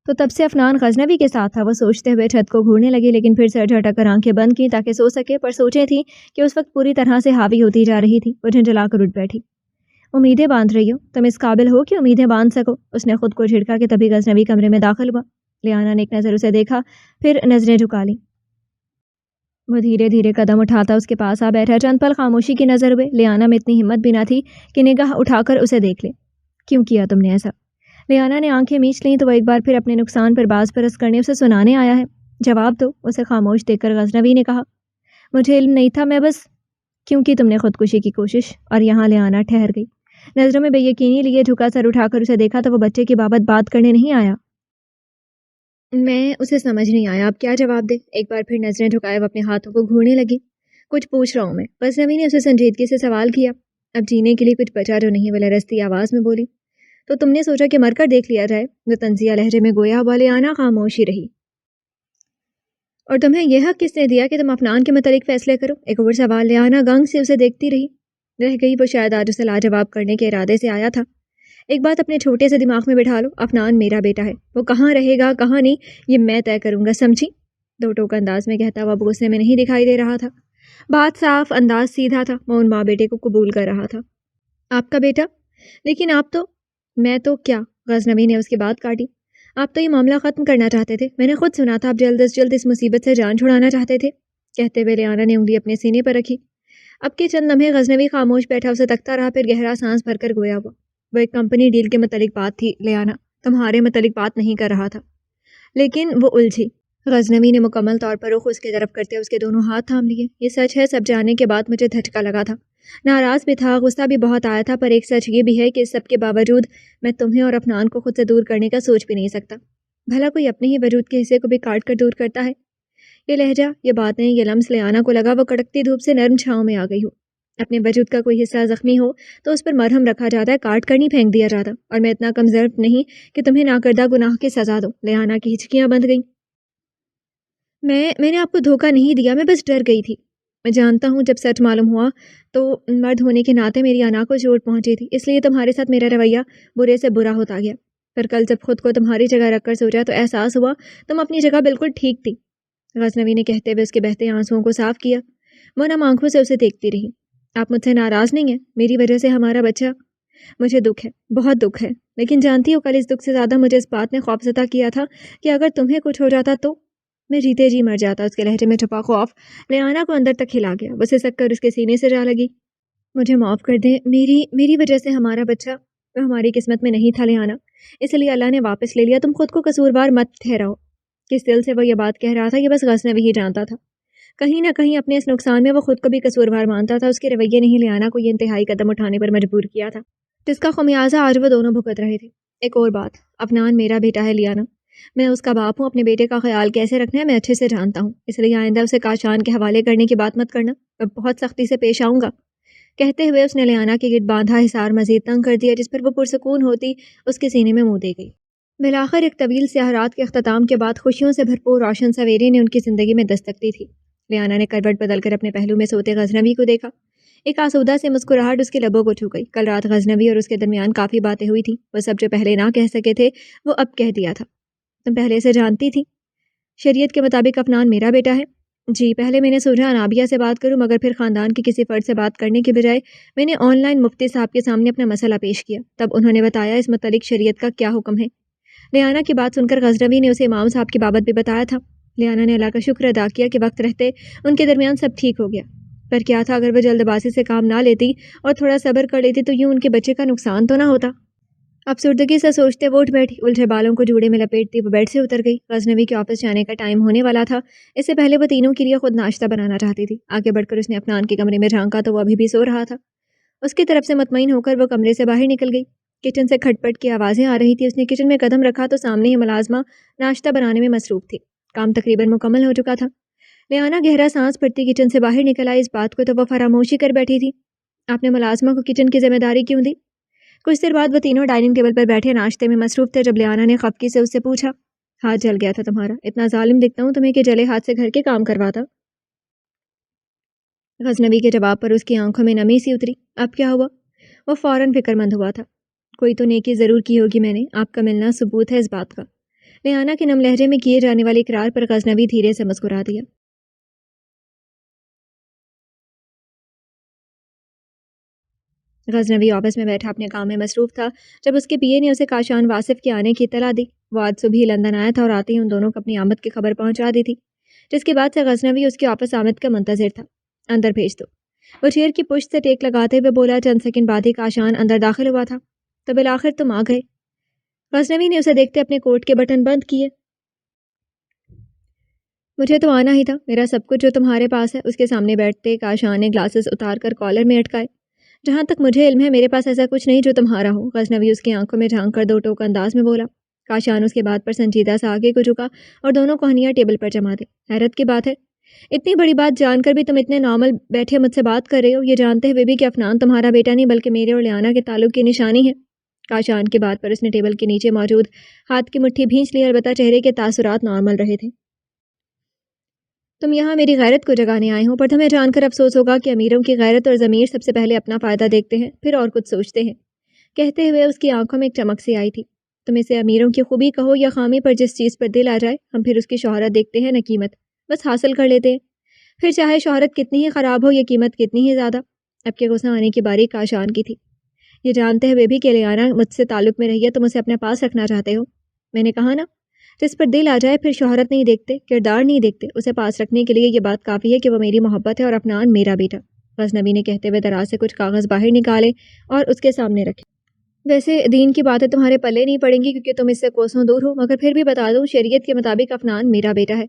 تو تب سے افنان غزنوی کے ساتھ تھا۔ وہ سوچتے ہوئے چھت کو گھورنے لگی، لیکن پھر سر جھٹک کر آنکھیں بند کی تاکہ سو سکے، پر سوچیں تھی کہ اس وقت پوری طرح سے حاوی ہوتی جا رہی تھی۔ وہ جھنجھلا کر اٹھ بیٹھی۔ امیدیں باندھ رہی ہو؟ تم اس قابل ہو کہ امیدیں باندھ سکو؟ اس نے خود کو جھڑکا کہ تبھی غزنوی کمرے میں داخل ہوا۔ لیانا نے ایک نظر اسے دیکھا، پھر نظریں جھکا لیں۔ وہ دھیرے دھیرے قدم اٹھاتا اس کے پاس آ بیٹھا۔ چند پل خاموشی کی نظر ہوئے۔ لیانا میں اتنی ہمت بھی نہ تھی کہ نگاہ اٹھا کر اسے دیکھ لے۔ کیوں کیا تم نے ایسا؟ لیانا نے آنکھیں میچ لیں تو وہ ایک بار پھر اپنے نقصان پر باز پرس کرنے اسے سنانے آیا ہے۔ جواب دو، اسے خاموش دیکھ کر غزنوی نے کہا۔ مجھے علم نہیں تھا، میں بس… کیونکہ تم نے خودکشی کی کوشش؟ اور یہاں لیانا ٹھہر گئی، نظروں میں بے یقینی لیے جھکا سر اٹھا کر اسے دیکھا تو وہ بچے کی بابت بات کرنے نہیں آیا۔ میں اسے سمجھ نہیں آیا اب کیا جواب دے۔ ایک بار پھر نظریں جھکائے وہ اپنے ہاتھوں کو گھورنے لگی۔ کچھ پوچھ رہا ہوں میں، غزنوی نے اسے سنجیدگی سے سوال کیا۔ اب جینے کے لیے کچھ بچا جو نہیں، وہ لرزتی آواز میں بولی۔ تو تم نے سوچا کہ مر کر دیکھ لیا جائے؟ وہ طنزیہ لہجے میں گویا ہوا لیانا خاموشی رہی۔ اور تمہیں یہ حق کس نے دیا کہ تم افنان کے متعلق فیصلے کرو؟ ایک اور سوال لیانا گنگ سے اسے دیکھتی رہی۔ رہ گئی وہ شاید آج اسے لاجواب کرنے کے ارادے سے آیا تھا۔ ایک بات اپنے چھوٹے سے دماغ میں بٹھا لو، افنان میرا بیٹا ہے، وہ کہاں رہے گا کہاں نہیں یہ میں طے کروں گا، سمجھی؟ دو ٹوک انداز میں کہتا ہوا غصے میں نہیں دکھائی دے رہا تھا، بات صاف، انداز سیدھا تھا۔ وہ ان ماں بیٹے کو قبول کر رہا تھا۔ آپ کا بیٹا؟ لیکن آپ تو… میں تو کیا؟ غزنوی نے اس کی بات کاٹی۔ آپ تو یہ معاملہ ختم کرنا چاہتے تھے، میں نے خود سنا تھا آپ جلد از جلد اس مصیبت سے جان چھڑانا چاہتے تھے۔ کہتے ہوئے لیانا نے انگلی اپنے سینے پر رکھی۔ اب کے چند لمحے غزنوی خاموش بیٹھا اسے تکتا رہا، پھر گہرا سانس بھر کر گویا ہوا۔ وہ ایک کمپنی ڈیل کے متعلق بات تھی لیانا، تمہارے متعلق بات نہیں کر رہا تھا۔ لیکن وہ الجھی۔ غزنوی نے مکمل طور پر رخ اس کی طرف کرتے اس کے دونوں ہاتھ تھام لیے۔ یہ سچ ہے، سب جاننے کے بعد مجھے دھچکا لگا تھا، ناراض بھی تھا، غصہ بھی بہت آیا تھا، پر ایک سچ یہ بھی ہے کہ اس سب کے باوجود میں تمہیں اور افنان کو خود سے دور کرنے کا سوچ بھی نہیں سکتا۔ بھلا کوئی اپنے ہی وجود کے حصے کو بھی کاٹ کر دور کرتا ہے؟ یہ لہجہ، یہ باتیں، یہ لمس لیانا کو لگا وہ کڑکتی دھوپ سے نرم چھاؤں میں آ گئی ہو۔ اپنے وجود کا کوئی حصہ زخمی ہو تو اس پر مرہم رکھا جاتا ہے، کاٹ کر نہیں پھینک دیا جاتا، اور میں اتنا کمزور نہیں کہ تمہیں ناکردہ گناہ کی سزا دو۔ لیانا کی ہچکیاں بندھ گئیں۔ میں نے آپ کو دھوکہ نہیں دیا، میں بس ڈر گئی تھی۔ میں جانتا ہوں جب سچ معلوم ہوا تو مرد ہونے کے ناطے میری انا کو چوٹ پہنچی تھی، اس لیے تمہارے ساتھ میرا رویہ برے سے برا ہوتا گیا۔ پھر کل جب خود کو تمہاری جگہ رکھ کر سوچا تو احساس ہوا تم اپنی جگہ بالکل ٹھیک تھی۔ غزنوی نے کہتے ہوئے اس کے بہتے آنسوؤں کو صاف کیا۔ وہ نم آنکھوں سے اسے دیکھتی رہی۔ آپ مجھ سے ناراض نہیں ہیں؟ میری وجہ سے ہمارا بچہ… مجھے دکھ ہے، بہت دکھ ہے، لیکن جانتی ہو کل اس دکھ سے زیادہ مجھے اس بات نے خوفزدہ کیا تھا کہ اگر تمہیں کچھ ہو جاتا تو میں جیتے جی مر جاتا۔ اس کے لہجے میں چھپا خوف لیانا کو اندر تک ہلا گیا، وہ سسک کر اس کے سینے سے جا لگی۔ مجھے معاف کر دیں، میری وجہ سے ہمارا بچہ… وہ ہماری قسمت میں نہیں تھا لیانا، اس لیے اللہ نے واپس لے لیا، تم خود کو قصوروار مت ٹھہراؤ۔ کس دل سے وہ یہ بات کہہ رہا تھا یہ بس غزنوی ہی جانتا تھا۔ کہیں نہ کہیں اپنے اس نقصان میں وہ خود کو بھی قصوروار مانتا تھا، اس کے رویے نہیں لیانا کو یہ انتہائی قدم اٹھانے پر مجبور کیا تھا جس کا خمیازہ آج وہ دونوں بھگت رہے تھے۔ ایک اور بات، افنان میرا بیٹا ہے لیانا، میں اس کا باپ ہوں، اپنے بیٹے کا خیال کیسے رکھنا ہے میں اچھے سے جانتا ہوں، اس لیے آئندہ اسے کاشان کے حوالے کرنے کی بات مت کرنا، میں بہت سختی سے پیش آؤں گا۔ کہتے ہوئے اس نے لیانا کے گرد باندھا حصار مزید تنگ کر دیا، جس پر وہ پرسکون ہوتی اس کے سینے میں منہ دے گئی۔ بالآخر ایک طویل سیاہ رات کے اختتام کے بعد خوشیوں سے بھرپور روشن سویرے نے ان کی زندگی میں دستک دی تھی۔ لیانا نے کروٹ بدل کر اپنے پہلو میں سوتے غزنوی کو دیکھا۔ ایک آسودہ سے مسکراہٹ اس کے لبوں کو چھو گئی۔ کل رات غزنوی اور اس کے درمیان کافی باتیں ہوئی تھیں، وہ سب جو پہلے نہ کہہ سکے تھے وہ اب کہہ دیا تھا۔ تم پہلے سے جانتی تھی؟ شریعت کے مطابق افنان میرا بیٹا ہے؟ جی، پہلے میں نے سوچا انابیہ سے بات کروں، مگر پھر خاندان کے کسی فرد سے بات کرنے کے بجائے میں نے آن لائن مفتی صاحب کے سامنے اپنا مسئلہ پیش کیا، تب انہوں نے بتایا اس متعلق شریعت کا کیا حکم ہے۔ لیانا کی بات سن کر غزنوی نے اسے امام صاحب کی بابت بھی بتایا تھا۔ لیانا نے اللہ کا شکر ادا کیا کہ وقت رہتے ان کے درمیان سب ٹھیک ہو گیا، پر کیا تھا اگر وہ جلد بازی سے کام نہ لیتی اور تھوڑا صبر کر لیتی تو یوں ان کے بچے کا نقصان تو نہ ہوتا۔ افسردگی سے سوچتے وہ اٹھ بیٹھی، الجھے بالوں کو جوڑے میں لپیٹتی وہ بیڈ سے اتر گئی۔ غزنوی کے آفس جانے کا ٹائم ہونے والا تھا، اس سے پہلے وہ تینوں کے لیے خود ناشتہ بنانا چاہتی تھی۔ آگے بڑھ کر اس نے افنان کے کمرے میں جھانکا تو وہ ابھی بھی سو رہا تھا۔ اس کی طرف سے مطمئن ہو کر وہ کمرے سے باہر نکل گئی۔ کچن سے کھٹ پٹ کی آوازیں آ رہی تھی۔ اس نے کچن میں قدم رکھا تو سامنے ہی ملازمہ ناشتہ بنانے میں مصروف تھی، کام تقریباً مکمل ہو چکا تھا۔ لیانا گہرا سانس بھرتی کچن سے باہر نکل آئی، اس بات کو تو وہ فراموشی کر بیٹھی تھی۔ آپ نے ملازمہ کو کچن کی ذمہ داری کیوں دی؟ کچھ دیر بعد وہ تینوں ڈائننگ ٹیبل پر بیٹھے ناشتے میں مصروف تھے، جب لیانا نے خفگی سے اس سے پوچھا، ہاتھ جل گیا تھا تمہارا؟ اتنا ظالم دکھتا ہوں تمہیں کہ جلے ہاتھ سے گھر کے کام کرواتا۔ غزنوی کے جواب پر اس کی آنکھوں میں نمی سی اتری۔ اب کیا ہوا؟ وہ فوراً فکر مند ہوا تھا۔ کوئی تو نیکی ضرور کی ہوگی میں نے، آپ کا ملنا ثبوت ہے اس بات کا۔ لیانا کے نم لہجے میں کیے جانے والے اقرار پر غزنوی دھیرے سے مسکرا دیا۔ غزنوی آفس میں بیٹھا اپنے کام میں مصروف تھا جب اس کے پی اے نے اسے کاشان واصف کے آنے کی اطلاع دی۔ وہ آج صبح ہی لندن آیا تھا اور آتے ہی ان دونوں کو اپنی آمد کی خبر پہنچا دی تھی، جس کے بعد سے غزنوی اس کے آفس آمد کا منتظر تھا۔ اندر بھیج دو، وہ چیئر کی پشت سے ٹیک لگاتے ہوئے بولا۔ چند سیکنڈ بعد ہی کاشان اندر داخل ہوا تھا۔ تو بالآخر تم آ گئے؟ غزنوی نے اسے دیکھتے اپنے کوٹ کے بٹن بند کیے۔ مجھے تو آنا ہی تھا، میرا سب کچھ جو تمہارے پاس ہے۔ اس کے سامنے بیٹھتے کاشان نے گلاسز اتار کر کالر میں اٹکائے۔ جہاں تک مجھے علم ہے میرے پاس ایسا کچھ نہیں جو تمہارا ہو، غزنوی اس کی آنکھوں میں جھانک کر دو ٹوک انداز میں بولا۔ کاشان اس کے بات پر سنجیدہ سا آگے کو جھکا اور دونوں کوہنیاں ٹیبل پر جما دے۔ حیرت کی بات ہے، اتنی بڑی بات جان کر بھی تم اتنے نارمل بیٹھے مجھ سے بات کر رہے ہو، یہ جانتے ہوئے بھی کہ افنان تمہارا بیٹا نہیں بلکہ میرے اور لیانا کے تعلق کی نشانی ہے۔ کاشان کی بات پر اس نے ٹیبل کے نیچے موجود ہاتھ کی مٹھی بھینچ لی، البتہ چہرے کے تاثرات نارمل رہے تھے۔ تم یہاں میری غیرت کو جگانے آئے ہو، پر تمہیں جان کر افسوس ہوگا کہ امیروں کی غیرت اور ضمیر سب سے پہلے اپنا فائدہ دیکھتے ہیں، پھر اور کچھ سوچتے ہیں۔ کہتے ہوئے اس کی آنکھوں میں ایک چمک سی آئی تھی۔ تم اسے امیروں کی خوبی کہو یا خامی، پر جس چیز پر دل آ جائے ہم پھر اس کی شہرت دیکھتے ہیں نہ قیمت، بس حاصل کر لیتے ہیں، پھر چاہے شہرت کتنی ہی خراب ہو یا قیمت کتنی ہی زیادہ۔ اب کے غصہ آنے کی باری کاشان کی تھی، یہ جانتے ہوئے بھی کہ لیانا مجھ سے تعلق میں رہی ہے، تم اسے اپنے پاس رکھنا چاہتے ہو۔ میں نے کہا نا، جس پر دل آ جائے پھر شہرت نہیں دیکھتے، کردار نہیں دیکھتے، اسے پاس رکھنے کے لیے یہ بات کافی ہے کہ وہ میری محبت ہے اور عفنان میرا بیٹا۔ غزنوی نے کہتے ہوئے دراز سے کچھ کاغذ باہر نکالے اور اس کے سامنے رکھے۔ ویسے دین کی باتیں تمہارے پلے نہیں پڑیں گی کیونکہ تم اس سے کوسوں دور ہو، مگر پھر بھی بتا دوں، شریعت کے مطابق عفنان میرا بیٹا ہے۔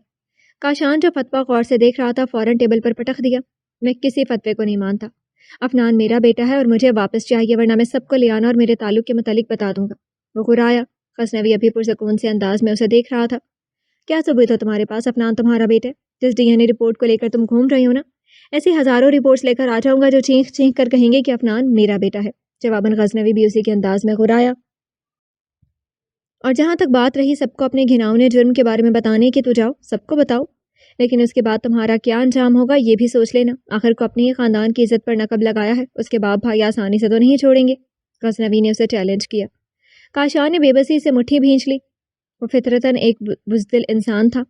کاشان جو فتویٰ غور سے دیکھ رہا تھا فوراً ٹیبل پر پٹخ دیا۔ میں کسی فتوے کو نہیں مانتا، عفنان میرا بیٹا ہے اور مجھے واپس چاہیے، ورنہ میں سب کو لیانا اور میرے تعلق کے متعلق بتا دوں گا۔ وہ غرایا۔ غزنوی ابھی پرسکون سے انداز میں اسے دیکھ رہا تھا۔ کیا ثبوت ہو تمہارے پاس عفنان تمہارا بیٹا ہے؟ جس ڈی این اے رپورٹ کو لے کر تم گھوم رہے ہو نا، ایسی ہزاروں رپورٹس لے کر آ جاؤں گا جو چینخ چینخ کر کہیں گے کہ عفنان میرا بیٹا ہے۔ جواباً غزنوی بھی اسی کے انداز میں غرایا۔ اور جہاں تک بات رہی سب کو اپنے گھناؤنے جرم کے بارے میں بتانے کی، تو جاؤ سب کو بتاؤ، لیکن اس کے بعد تمہارا کیا انجام ہوگا یہ بھی سوچ لینا۔ آخر کو اپنے ہی خاندان کی عزت پر نقب لگایا ہے، اس کے باپ بھائی آسانی سے تو نہیں چھوڑیں گے۔ غزنوی نے اسے چیلنج کیا۔ کاشان نے بے بسی سے مٹھی بھینچ لی۔ وہ فطرتاً ایک بزدل انسان تھا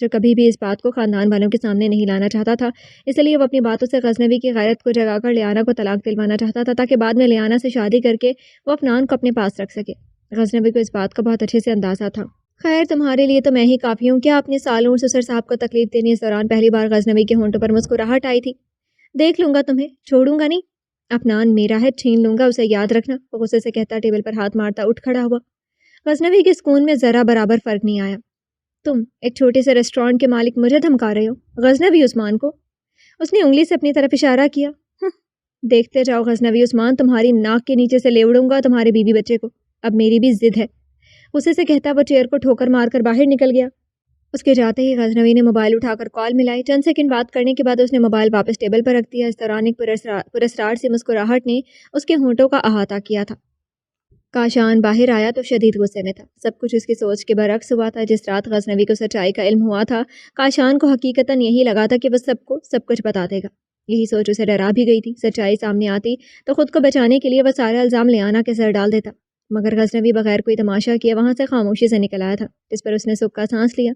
جو کبھی بھی اس بات کو خاندان والوں کے سامنے نہیں لانا چاہتا تھا، اس لیے وہ اپنی باتوں سے غزنوی کی غیرت کو جگا کر لیانا کو طلاق دلوانا چاہتا تھا تاکہ بعد میں لیانا سے شادی کر کے وہ عفنان کو اپنے پاس رکھ سکے۔ غزنوی کو اس بات کا بہت اچھے سے اندازہ تھا۔ خیر تمہارے لیے تو میں ہی کافی ہوں، کیا اپنے سالوں سسر صاحب کو تکلیف دینے اس دوران پہلی بار غزنوی کے ہونٹوں پر مسکراہٹ آئی تھی۔ دیکھ لوں گا تمہیں، چھوڑوں گا نہیں، عفنان میرا ہے، چھین لوں گا اسے، یاد رکھنا، وہ غصے سے کہتا ٹیبل پر ہاتھ مارتا اٹھ کھڑا ہوا۔ غزنوی کے سکون میں ذرا برابر فرق نہیں آیا۔ تم ایک چھوٹے سے ریسٹورانٹ کے مالک مجھے دھمکا رہے ہو؟ غزنوی عثمان کو، اس نے انگلی سے اپنی طرف اشارہ کیا۔ دیکھتے جاؤ غزنوی عثمان، تمہاری ناک کے نیچے سے لے اڑوں گا تمہارے بیوی بچے کو، اب میری بھی ضد ہے، غصے سے کہتا وہ چیئر کو ٹھوکر مار کر باہر نکل گیا۔ اس کے جاتے ہی غزنوی نے موبائل اٹھا کر کال ملائی۔ چند سیکنڈ بات کرنے کے بعد اس نے موبائل واپس ٹیبل پر رکھ دیا۔ اس دوران ایک پراسرار سی مسکراہٹ نے اس کے ہونٹوں کا احاطہ کیا تھا۔ کاشان باہر آیا تو شدید غصے میں تھا۔ سب کچھ اس کی سوچ کے برعکس ہوا تھا۔ جس رات غزنوی کو سچائی کا علم ہوا تھا، کاشان کو حقیقتاً یہی لگا تھا کہ وہ سب کو سب کچھ بتا دے گا۔ یہی سوچ اسے ڈرا بھی گئی تھی۔ سچائی سامنے آتی تو خود کو بچانے کے لیے وہ سارا الزام لیانا کے سر ڈال دیتا، مگر غزنوی بغیر کوئی تماشا کیے وہاں سے خاموشی سے نکل آیا تھا، جس پر اس نے سکھ کا سانس لیا۔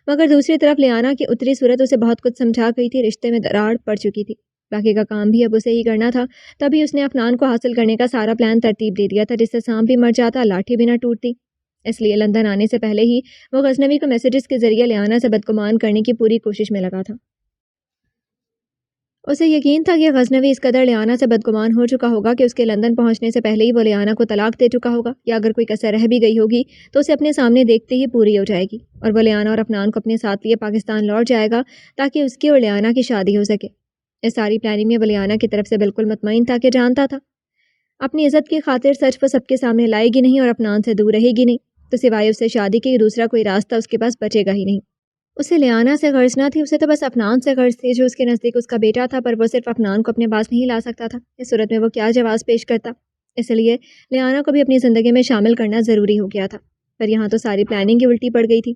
مگر دوسری طرف لیانا کی اتری صورت اسے بہت کچھ سمجھا گئی تھی۔ رشتے میں دراڑ پڑ چکی تھی، باقی کا کام بھی اب اسے ہی کرنا تھا۔ تبھی اس نے عفنان کو حاصل کرنے کا سارا پلان ترتیب دے دیا تھا، جس سے سانپ بھی مر جاتا، لاٹھی بھی نہ ٹوٹتی۔ اس لیے لندن آنے سے پہلے ہی وہ غزنوی کو میسیجز کے ذریعے لیانا سے بدگمان کرنے کی پوری کوشش میں لگا تھا۔ اسے یقین تھا کہ غزنوی اس قدر لیانا سے بدگمان ہو چکا ہوگا کہ اس کے لندن پہنچنے سے پہلے ہی وہ لیانا کو طلاق دے چکا ہوگا، یا اگر کوئی کسر رہ بھی گئی ہوگی تو اسے اپنے سامنے دیکھتے ہی پوری ہو جائے گی، اور وہ لیانا اور عفنان کو اپنے ساتھ لیے پاکستان لوٹ جائے گا تاکہ اس کی اور لیانا کی شادی ہو سکے۔ اس ساری پلاننگ میں وہ لیانا کی طرف سے بالکل مطمئن تھا کہ جانتا تھا اپنی عزت کی خاطر سچ وہ سب کے سامنے لائے گی نہیں اور عفنان سے دور رہے گی نہیں، تو سوائے اس سے شادی کے دوسرا کوئی راستہ اس کے پاس بچے گا ہی نہیں۔ اسے لیانا سے غرض نہ تھی، اسے تو بس عفنان سے غرض تھی جو اس کے نزدیک اس کا بیٹا تھا، پر وہ صرف عفنان کو اپنے پاس نہیں لا سکتا تھا۔ اس صورت میں وہ کیا جواز پیش کرتا؟ اس لیے لیانا کو بھی اپنی زندگی میں شامل کرنا ضروری ہو گیا تھا، پر یہاں تو ساری پلاننگ ہی الٹی پڑ گئی تھی۔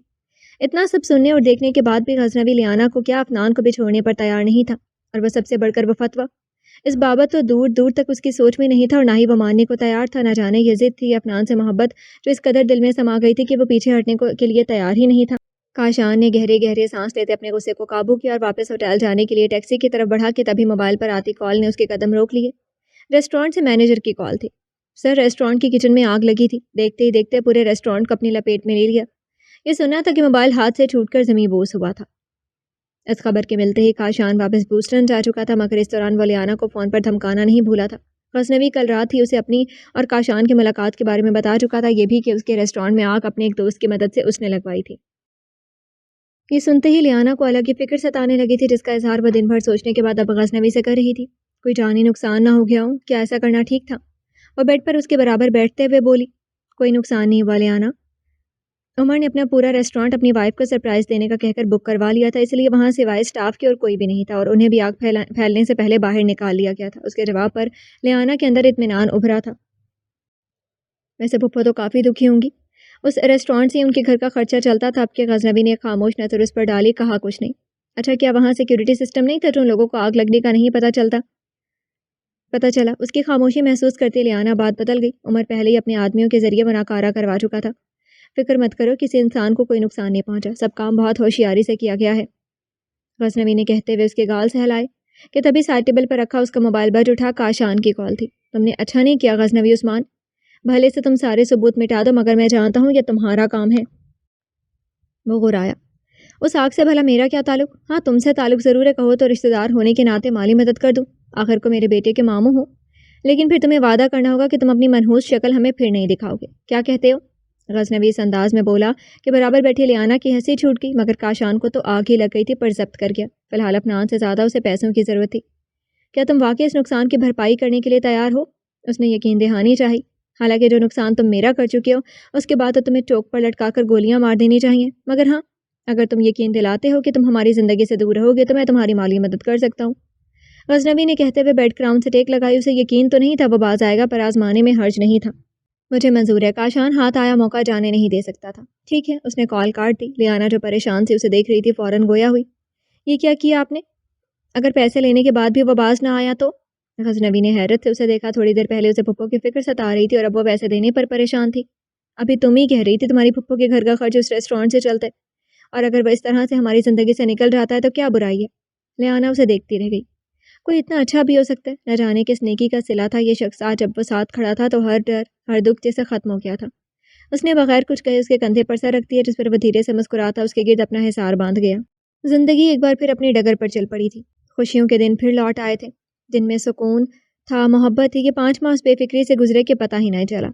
اتنا سب سننے اور دیکھنے کے بعد بھی غزنوی لیانا کو کیا عفنان کو بھی چھوڑنے پر تیار نہیں تھا، اور وہ سب سے بڑھ کر وہ فتویٰ، اس بابت تو دور دور تک اس کی سوچ میں نہیں تھا اور نہ ہی وہ ماننے کو تیار تھا۔ نہ جانے یہ ضد تھی یا عفنان سے محبت جو اس قدر دل میں سما گئی تھی کہ وہ پیچھے ہٹنے کے لیے تیار ہی نہیں تھا۔ کاشان نے گہرے گہرے سانس لیتے اپنے غصے کو قابو کیا اور واپس ہوٹل جانے کے لیے ٹیکسی کی طرف بڑھا کہ تبھی موبائل پر آتی کال نے اس کے قدم روک لیے۔ ریسٹورانٹ سے مینیجر کی کال تھی۔ سر، ریسٹورانٹ کی کچن میں آگ لگی تھی، دیکھتے ہی دیکھتے پورے ریسٹورانٹ کو اپنی لپیٹ میں لے لیا۔ یہ سنا تھا کہ موبائل ہاتھ سے چھوٹ کر زمین بوس ہوا تھا۔ اس خبر کے ملتے ہی کاشان واپس بوسٹن جا چکا تھا، مگر اس دوران وہ لیانا کو فون پر دھمکانا نہیں بھولا تھا۔ غزنوی کل رات ہی اسے اپنی اور کاشان کی ملاقات کے بارے میں بتا چکا تھا، یہ بھی کہ اس کے ریسٹورانٹ میں آگ اپنے ایک دوست کی مدد سے اس نے لگوائی تھی۔ یہ سنتے ہی لیانا کو الگ ہی فکر ستانے لگی تھی، جس کا اظہار وہ دن بھر سوچنے کے بعد اب غزنوی سے کر رہی تھی۔ کوئی جانی نقصان نہ ہو گیا ہوں، کیا ایسا کرنا ٹھیک تھا؟ وہ بیڈ پر اس کے برابر بیٹھتے ہوئے بولی۔ کوئی نقصان نہیں ہوا لیانا، عمر نے اپنا پورا ریسٹورانٹ اپنی وائف کو سرپرائز دینے کا کہہ کر بک کروا لیا تھا، اس لیے وہاں سوائے اسٹاف کے اور کوئی بھی نہیں تھا، اور انہیں بھی آگ پھیلنے سے پہلے باہر نکال لیا گیا تھا۔ اس کے جواب پر لیانا کے اندر اطمینان ابھرا تھا۔ ویسے پھپھو تو کافی دکھی ہوں گی، اس ریسٹورینٹ سے ان کے گھر کا خرچہ چلتا تھا۔ اب کے غزنوی نے خاموش نظر اس پر ڈالی، کہا کچھ نہیں۔ اچھا کیا وہاں سیکیورٹی سسٹم نہیں تھا جو لوگوں کو آگ لگنے کا نہیں پتہ چلا؟ اس کی خاموشی محسوس کرتے لیانا بات بدل گئی۔ عمر پہلے ہی اپنے آدمیوں کے ذریعے مناکارہ کروا چکا تھا۔ فکر مت کرو، کسی انسان کو کوئی نقصان نہیں پہنچا، سب کام بہت ہوشیاری سے کیا گیا ہے، غزنوی نے کہتے ہوئے اس کے گال سہلائے کہ تبھی سائڈ ٹیبل پر رکھا اس کا موبائل بج اٹھا۔ کاشان کی کال تھی۔ تم نے اچھا نہیں کیا غزنوی عثمان، بھلے سے تم سارے ثبوت مٹا دو مگر میں جانتا ہوں یہ تمہارا کام ہے۔ وہ غرایا، اس آگ سے بھلا میرا کیا تعلق؟ ہاں تم سے تعلق ضرور ہے، کہو تو رشتہ دار ہونے کے ناطے مالی مدد کر دوں، آخر کو میرے بیٹے کے ماموں ہو، لیکن پھر تمہیں وعدہ کرنا ہوگا کہ تم اپنی منحوس شکل ہمیں پھر نہیں دکھاؤ گے، کیا کہتے ہو؟ غزنوی اس انداز میں بولا کہ برابر بیٹھی لیانا کی ہنسی چھوٹ گئی، مگر کاشان کو تو آگ ہی لگ گئی تھی پر ضبط کر گیا۔ فی الحال افنان سے زیادہ اسے پیسوں کی ضرورت تھی۔ کیا تم واقعی اس نقصان کی بھرپائی کرنے کے لیے تیار ہو؟ اس نے یقین دہانی چاہی۔ حالانکہ جو نقصان تم میرا کر چکے ہو اس کے بعد تو تمہیں چوک پر لٹکا کر گولیاں مار دینی چاہیے، مگر ہاں اگر تم یقین دلاتے ہو کہ تم ہماری زندگی سے دور رہو گے تو میں تمہاری مالی مدد کر سکتا ہوں۔ غزنوی نے کہتے ہوئے بیڈ کراؤن سے ٹیک لگائی۔ اسے یقین تو نہیں تھا وہ باز آئے گا پر آزمانے میں حرج نہیں تھا۔ مجھے منظور ہے، کاشان ہاتھ آیا موقع جانے نہیں دے سکتا تھا۔ ٹھیک ہے، اس نے کال کاٹ دی۔ لیانا جو پریشان سی اسے دیکھ رہی تھی فوراً گویا ہوئی۔ یہ کیا کیا آپ نے؟ اگر پیسے لینے کے بعد بھی وہ باز نہ آیا تو؟ غزنوی نے حیرت سے اسے دیکھا۔ تھوڑی دیر پہلے اسے پھپھو کی فکر ستا رہی تھی اور اب وہ پیسے دینے پر پریشان تھی۔ ابھی تم ہی کہہ رہی تھی تمہاری پھپھو کے گھر کا خرچ اس ریسٹورینٹ سے چلتا ہے، اور اگر وہ اس طرح سے ہماری زندگی سے نکل جاتا ہے تو کیا برائی ہے؟ لیانا اسے دیکھتی رہ گئی۔ کوئی اتنا اچھا بھی ہو سکتا ہے؟ نہ جانے کس نیکی کا صلہ تھا یہ شخص۔ آج جب وہ ساتھ کھڑا تھا تو ہر ڈر ہر دکھ جیسے ختم ہو گیا تھا۔ اس نے بغیر کچھ کہے اس کے کندھے پر سر رکھ دیا جس پر وہ دھیرے سے مسکراتا اس کے گرد اپنا حصار باندھ گیا۔ زندگی ایک بار پھر اپنی ڈگر پر چل پڑی تھی۔ خوشیوں کے دن پھر لوٹ آئے تھے، جن میں سکون تھا، محبت تھی۔ کہ 5 ماہ اس بے فکری سے گزرے کہ پتہ ہی نہیں چلا۔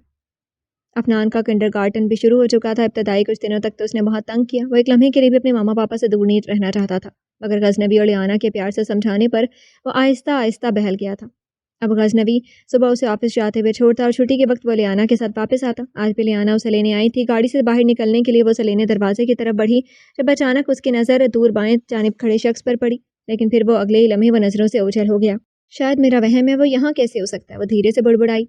افنان کا کنڈر گارٹن بھی شروع ہو چکا تھا۔ ابتدائی کچھ دنوں تک تو اس نے بہت تنگ کیا، وہ ایک لمحے کے لیے بھی اپنے ماما پاپا سے دور نہیں رہنا چاہتا تھا، مگر غزنوی اور لیانا کے پیار سے سمجھانے پر وہ آہستہ آہستہ بہل گیا تھا۔ اب غزنوی صبح اسے آفس جاتے ہوئے چھوڑتا اور چھٹی کے وقت وہ لیانا کے ساتھ واپس آتا۔ آج بھی لیانا اسے لینے آئی تھی۔ گاڑی سے باہر نکلنے کے لیے وہ اسے لینے دروازے کی طرف بڑھی جب اچانک اس کی نظر دور بائیں جانب کھڑے شخص پر پڑی، لیکن پھر وہ اگلے ہی لمحے وہ نظروں سے اوجھل ہو گیا۔ شاید میرا وہم ہے، وہ یہاں کیسے ہو سکتا ہے؟ وہ دھیرے سے بڑبڑائی۔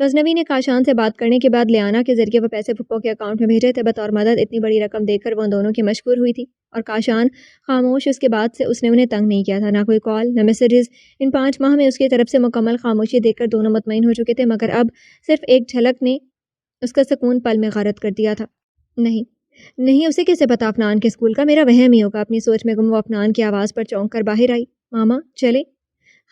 غزنوی نے کاشان سے بات کرنے کے بعد لیانا کے ذریعے وہ پیسے پھپھو کے اکاؤنٹ میں بھیجے تھے۔ بطور مدد اتنی بڑی رقم دیکھ کر وہ ان دونوں کی مشکور ہوئی تھی، اور کاشان خاموش۔ اس کے بعد سے اس نے انہیں تنگ نہیں کیا تھا، نہ کوئی کال، نہ میسیجز۔ ان 5 ماہ میں اس کی طرف سے مکمل خاموشی دیکھ کر دونوں مطمئن ہو چکے تھے، مگر اب صرف ایک جھلک نے اس کا سکون پل میں غارت کر دیا تھا۔ نہیں اسے کیسے پتا افنان کے اسکول کا؟ میرا وہم ہی ہوگا۔ اپنی سوچ میں گم وہ افنان کی آواز پر چونک کر باہر آئی۔ ماما چلے؟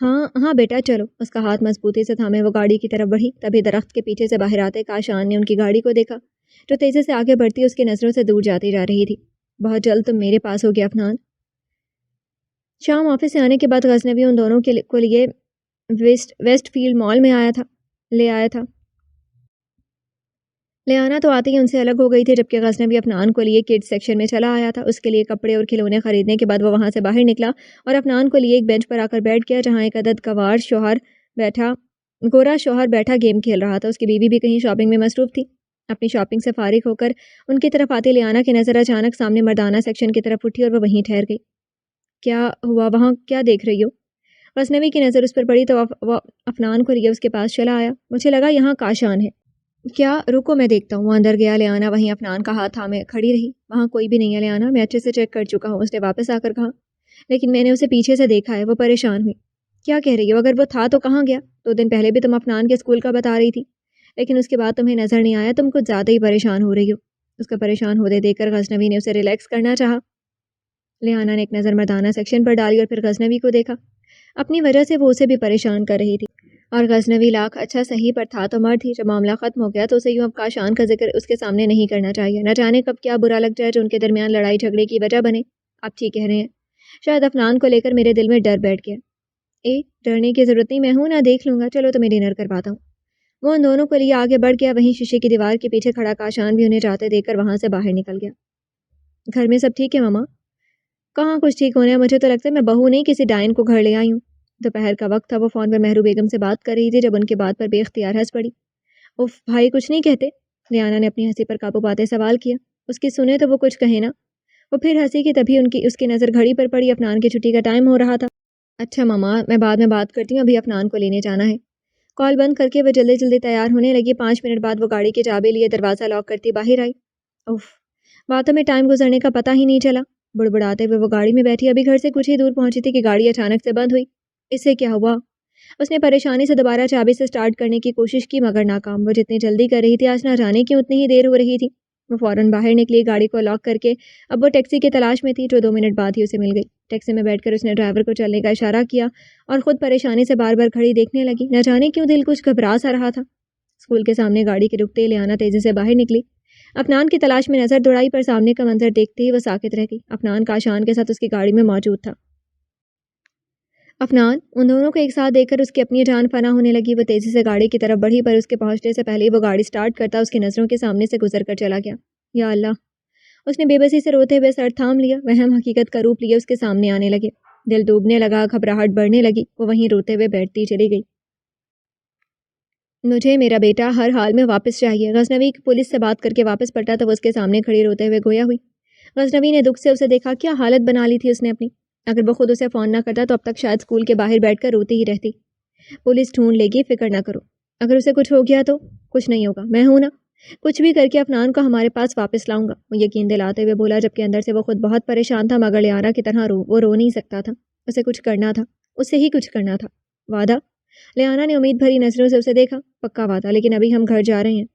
ہاں بیٹا چلو۔ اس کا ہاتھ مضبوطی سے تھامے وہ گاڑی کی طرف بڑھی۔ تبھی درخت کے پیچھے سے باہر آتے کاشان نے ان کی گاڑی کو دیکھا جو تیزی سے آگے بڑھتی اس کی نظروں سے دور جاتی جا رہی تھی۔ بہت جلد تم میرے پاس ہو گیا افنان۔ شام آفس سے آنے کے بعد غزنوی ان دونوں کو لیے ویسٹ فیلڈ مال میں لے آیا تھا۔ لیانا تو آتے ہی ان سے الگ ہو گئی تھی، جبکہ غزنوی افنان کو لیے کڈز سیکشن میں چلا آیا تھا۔ اس کے لیے کپڑے اور کھلونے خریدنے کے بعد وہ وہاں سے باہر نکلا اور افنان کو لیے ایک بینچ پر آ کر بیٹھ گیا جہاں ایک عدد گورا شوہر بیٹھا گیم کھیل رہا تھا۔ اس کی بیوی بھی کہیں شاپنگ میں مصروف تھی۔ اپنی شاپنگ سے فارغ ہو کر ان کی طرف آتی لیانا کی نظر اچانک سامنے مردانہ سیکشن کی طرف اٹھی اور وہ وہیں ٹھہر گئی۔ کیا ہوا؟ وہاں کیا دیکھ رہی ہو؟ غزنوی کی نظر اس پر پڑی تو وہ افنان کو لیے اس کے پاس چلا آیا۔ مجھے لگا یہاں کاشان ہے۔ کیا؟ رکو میں دیکھتا ہوں۔ وہ اندر گیا۔ لیانا وہیں افنان کا ہاتھ تھامے کھڑی رہی۔ وہاں کوئی بھی نہیں ہے لیانا، میں اچھے سے چیک کر چکا ہوں، اس نے واپس آ کر کہا، لیکن میں نے اسے پیچھے سے دیکھا ہے۔ وہ پریشان ہوئی۔ کیا کہہ رہی ہو؟ اگر وہ تھا تو کہاں گیا؟ 2 دن پہلے بھی تم افنان کے اسکول کا بتا رہی تھی، لیکن اس کے بعد تمہیں نظر نہیں آیا۔ تم کچھ زیادہ ہی پریشان ہو رہی ہو۔ اس کا پریشان ہوتے دیکھ کر غزنوی نے اسے ریلیکس کرنا چاہا۔ لیانا نے ایک نظر مردانہ سیکشن پر ڈالی اور پھر غزنوی کو دیکھا۔ اپنی وجہ سے وہ اسے بھی پریشان کر رہی تھی، اور غزنوی لاکھ اچھا صحیح پر تھا تو مرد ہی۔ جب معاملہ ختم ہو گیا تو اسے یوں اب کاشان کا ذکر اس کے سامنے نہیں کرنا چاہیے، نہ جانے کب کیا برا لگ جائے جو ان کے درمیان لڑائی جھگڑے کی وجہ بنے۔ آپ ٹھیک کہہ رہے ہیں، شاید افنان کو لے کر میرے دل میں ڈر بیٹھ گیا۔ ڈرنے کی ضرورت نہیں، میں ہوں نا، دیکھ لوں گا، چلو تمہیں ڈنر کرواتا ہوں۔ وہ ان دونوں کو لیے آگے بڑھ گیا۔ وہیں شیشے کی دیوار کے پیچھے کھڑا کاشان بھی انہیں جاتے دیکھ کر وہاں سے باہر نکل گیا۔ گھر میں سب ٹھیک ہے ماما؟ کہاں کچھ ٹھیک ہونے، مجھے تو لگتا ہے میں بہو نہیں کسی ڈائن کو گھر لے آئی ہوں۔ دوپہر کا وقت تھا۔ وہ فون پر مہرو بیگم سے بات کر رہی تھی جب ان کی بات پر بے اختیار ہنس پڑی۔ اف بھائی کچھ نہیں کہتے؟ لیانا نے اپنی ہنسی پر قابو پاتے سوال کیا۔ اس کی سنے تو وہ کچھ کہے نا۔ وہ پھر ہنسی کہ تبھی اس کی نظر گھڑی پر پڑی۔ افنان کی چھٹی کا ٹائم ہو رہا تھا۔ اچھا ماما، میں بعد میں بات کرتی ہوں، ابھی افنان کو لینے جانا ہے۔ کال بند کر کے وہ جلدی جلدی تیار ہونے لگی۔ 5 منٹ بعد وہ گاڑی کی چابی لیے دروازہ لاک کرتی باہر آئی۔ اف، باتوں میں ٹائم گزرنے کا پتہ ہی نہیں چلا۔ بڑبڑاتے ہوئے وہ گاڑی میں بیٹھی۔ ابھی گھر سے کچھ ہی دور پہنچی تھی کہ گاڑی اچانک سے بند ہوئی۔ اس سے کیا ہوا؟ اس نے پریشانی سے دوبارہ چابی سے سٹارٹ کرنے کی کوشش کی مگر ناکام۔ وہ جتنی جلدی کر رہی تھی آج نہ جانے کیوں اتنی ہی دیر ہو رہی تھی۔ وہ فوراً باہر نکلی گاڑی کو لاک کر کے۔ اب وہ ٹیکسی کی تلاش میں تھی جو 2 منٹ بعد ہی اسے مل گئی۔ ٹیکسی میں بیٹھ کر اس نے ڈرائیور کو چلنے کا اشارہ کیا اور خود پریشانی سے بار بار کھڑی دیکھنے لگی۔ نہ جانے کیوں دل کچھ گھبرا سا رہا تھا۔ اسکول کے سامنے گاڑی کے رکتے لیانا تیزی سے باہر نکلی۔ افنان کی تلاش میں نظر دوڑائی پر سامنے کا منظر دیکھتے ہی وہ ساکت رہ گئی۔ افنان کاشان کے ساتھ اس کی گاڑی میں موجود تھا۔ افنان ان دونوں کو ایک ساتھ دیکھ کر اس کی اپنی جان فنا ہونے لگی۔ وہ تیزی سے گاڑی کی طرف بڑھی پر اس کے پہنچنے سے پہلے وہ گاڑی سٹارٹ کرتا اس کی نظروں کے سامنے سے گزر کر چلا گیا۔ یا اللہ! اس نے بے بسی سے روتے ہوئے سر تھام لیا۔ وہم حقیقت کا روپ لیے اس کے سامنے آنے لگے۔ دل ڈوبنے لگا، گھبراہٹ بڑھنے لگی۔ وہ وہیں روتے ہوئے بیٹھتی چلی گئی۔ مجھے میرا بیٹا ہر حال میں واپس چاہیے۔ غزنوی پولیس سے بات کر کے واپس پلٹا تو وہ اس کے سامنے کھڑی روتے ہوئے گویا ہوئی۔ غزنوی نے دکھ سے اسے دیکھا۔ کیا حالت بنا لی تھی اس نے اپنی! اگر وہ خود اسے فون نہ کرتا تو اب تک شاید اسکول کے باہر بیٹھ کر روتی ہی رہتی۔ پولیس ڈھونڈ لے گی، فکر نہ کرو۔ اگر اسے کچھ ہو گیا تو کچھ نہیں ہوگا، میں ہوں نا، کچھ بھی کر کے افنان کو ہمارے پاس واپس لاؤں گا، وہ یقین دلاتے ہوئے بولا، جبکہ اندر سے وہ خود بہت پریشان تھا مگر لیانا کی طرح وہ رو نہیں سکتا تھا۔ اسے کچھ کرنا تھا، اسے ہی کچھ کرنا تھا۔ وعدہ؟ لیانا نے امید بھری نظروں سے اسے دیکھا۔ پکا وعدہ، لیکن ابھی ہم گھر جا رہے ہیں۔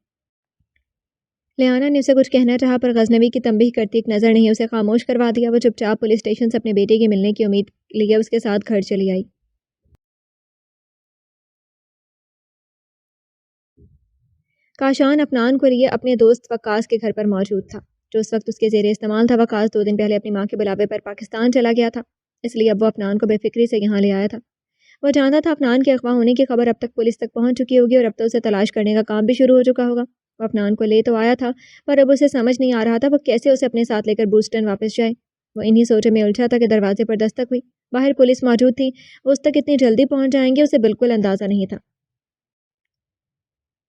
لیانا نے اسے کچھ کہنا چاہا پر غزنوی کی تنبیہ کرتی ایک نظر نہیں اسے خاموش کروا دیا۔ وہ چپ چاپ پولیس اسٹیشن سے اپنے بیٹے کی ملنے کی امید لیے اس کے ساتھ گھر چلی آئی۔ کاشان افنان کو لیے اپنے دوست وقاص کے گھر پر موجود تھا جو اس وقت اس کے زیر استعمال تھا۔ وقاص 2 دن پہلے اپنی ماں کے بلاوے پر پاکستان چلا گیا تھا، اس لیے اب وہ افنان کو بے فکری سے یہاں لے آیا تھا۔ وہ جانتا تھا افنان کے اغوا ہونے کی خبر اب تک پولیس تک پہنچ چکی ہوگی اور اب تو اسے تلاش کرنے کا کام بھی شروع ہو چکا ہوگا۔ وہ افنان کو لے تو آیا تھا پر اب اسے سمجھ نہیں آ رہا تھا وہ کیسے اسے اپنے ساتھ لے کر بوسٹن واپس جائے۔ وہ انہی سوچوں میں الجھا تھا کہ دروازے پر دستک ہوئی۔ باہر پولیس موجود تھی، وہ اس تک اتنی جلدی پہنچ جائیں گے اسے بالکل اندازہ نہیں تھا۔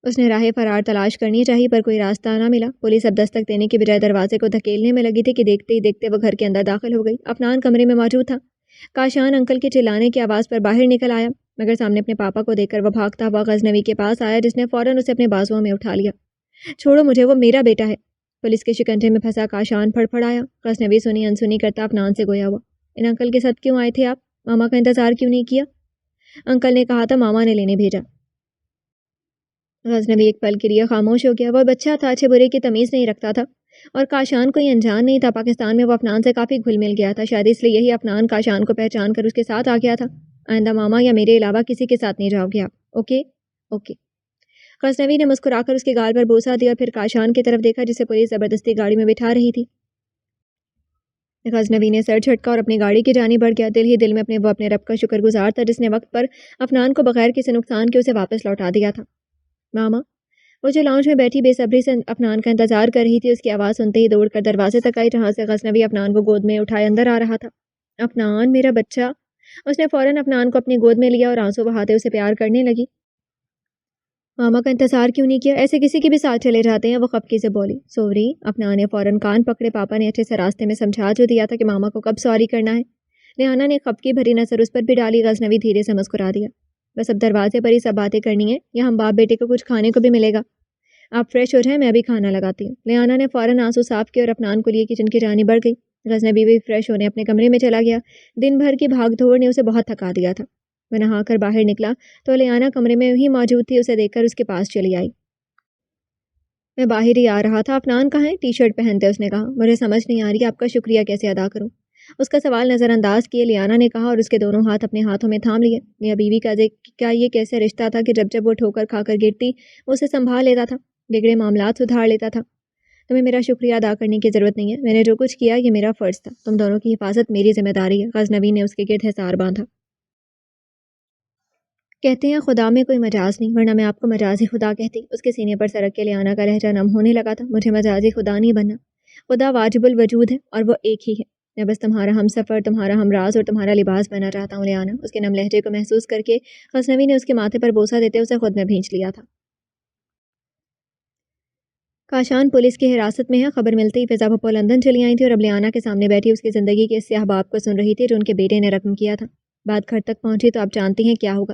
اس نے راہ فرار تلاش کرنی چاہی پر کوئی راستہ نہ ملا۔ پولیس اب دستک دینے کی بجائے دروازے کو دھکیلنے میں لگی تھی کہ دیکھتے ہی دیکھتے وہ گھر کے اندر داخل ہو گئی۔ افنان کمرے میں موجود تھا۔ کاشان انکل کے چلانے کی آواز پر باہر نکل آیا مگر سامنے اپنے پاپا کو دیکھ کر وہ بھاگتا ہوا غزنوی کے پاس آیا جس نے فوراً اسے اپنے بازوؤں میں اٹھا لیا۔ چھوڑو مجھے، وہ میرا بیٹا ہے۔ پولیس کے شکنجے میں پھنسا کاشان پھڑ پھڑ آیا۔ غزنوی سنی انسنی کرتا افنان سے گویا ہوا، ان انکل کے ساتھ کیوں آئے تھے آپ؟ ماما کا انتظار کیوں نہیں کیا؟ انکل نے کہا تھا ماما نے لینے بھیجا۔ غزنوی ایک پل کے لیے خاموش ہو گیا۔ وہ بچہ تھا، اچھے برے کی تمیز نہیں رکھتا تھا اور کاشان کوئی انجان نہیں تھا۔ پاکستان میں وہ افنان سے کافی گھل مل گیا تھا، شاید اس لیے یہی افنان کاشان کو پہچان کر اس کے ساتھ آ گیا تھا۔ آئندہ ماما یا میرے علاوہ کسی کے ساتھ نہیں جاؤ گے آپ، اوکے؟ اوکے۔ غزنوی نے مسکرا کر اس کے گال پر بوسہ دیا، پھر کاشان کی طرف دیکھا جسے پولیس زبردستی گاڑی میں بٹھا رہی تھی۔ غزنوی نے سر جھٹکا اور اپنی گاڑی کی جانب بڑھ گیا۔ دل ہی دل میں وہ اپنے رب کا شکر گزار تھا جس نے وقت پر افنان کو بغیر کسی نقصان کے اسے واپس لوٹا دیا تھا۔ ماما! وہ جو لاؤنج میں بیٹھی بے صبری سے افنان کا انتظار کر رہی تھی، اس کی آواز سنتے ہی دوڑ کر دروازے تک آئی جہاں سے غزنوی افنان کو گود میں اٹھائے اندر آ رہا تھا۔ افنان میرا بچہ! اس نے فوراً افنان کو اپنی گود میں لیا اور آنسو بہاتے اسے پیار کرنے لگی۔ ماما کا انتظار کیوں نہیں کیا؟ ایسے کسی کے بھی ساتھ چلے جاتے ہیں، وہ خفگی سے بولی۔ سوری! افنان نے فوراً کان پکڑے۔ پاپا نے اچھے سے راستے میں سمجھا جو دیا تھا کہ ماما کو کب سوری کرنا ہے۔ لیانا نے خفگی بھری نظر اس پر بھی ڈالی۔ غزنوی دھیرے سے مسکرا دیا۔ بس اب دروازے پر ہی سب باتیں کرنی ہیں یا ہم باپ بیٹے کو کچھ کھانے کو بھی ملے گا؟ آپ فریش ہو جائیں، میں ابھی کھانا لگاتی ہوں۔ لیانا نے فوراً آنسو صاف کیے اور افنان کو لیے کچن کی جانب بڑھ گئی۔ غزنوی بھی فریش ہونے اپنے کمرے میں چلا گیا۔ دن بھر کی بھاگ دوڑ نے اسے بہت تھکا دیا تھا۔ وہ نہا کر باہر نکلا تو لیانا کمرے میں ہی موجود تھی۔ اسے دیکھ کر اس کے پاس چلی آئی۔ میں باہر ہی آ رہا تھا، افنان کہاں ہے؟ ٹی شرٹ پہنتے اس نے کہا۔ مجھے سمجھ نہیں آ رہی آپ کا شکریہ کیسے ادا کروں؟ اس کا سوال نظر انداز کیے لیانا نے کہا اور اس کے دونوں ہاتھ اپنے ہاتھوں میں تھام لیے۔ میاں بیوی کا یہ کیسے رشتہ تھا کہ جب جب وہ ٹھوکر کھا کر گرتی وہ اسے سنبھال لیتا تھا، بگڑے معاملات سدھار لیتا تھا۔ تمہیں میرا شکریہ ادا کرنے کی ضرورت نہیں ہے، میں نے جو کچھ کیا یہ میرا فرض تھا، تم دونوں کی حفاظت میری ذمہ داری ہے۔ غزنوی نے اس کے گرد حصار باندھا۔ کہتے ہیں خدا میں کوئی مجاز نہیں، ورنہ میں آپ کو مجازی خدا کہتی۔ اس کے سینے پر سرک کے لیانا کا لہجہ نم ہونے لگا تھا۔ مجھے مجازی خدا نہیں بننا، خدا واجب الوجود ہے اور وہ ایک ہی ہے۔ میں بس تمہارا ہم سفر، تمہارا ہم راز اور تمہارا لباس بننا چاہتا ہوں لیانا۔ اس کے نم لہجے کو محسوس کر کے غزنوی نے اس کے ماتھے پر بوسہ دیتے اسے خود میں بھینچ لیا تھا۔ کاشان پولیس کی حراست میں ہے۔ خبر ملتے ہی فضا پھپھو لندن چلی آئی تھی اور اب لیانا کے سامنے بیٹھی اس کی زندگی کے اس سیاہ باب کو سن رہی تھی جو ان کے بیٹے نے رقم کیا تھا۔ بات گھر تک پہنچی تو آپ جانتی ہیں کیا ہوگا۔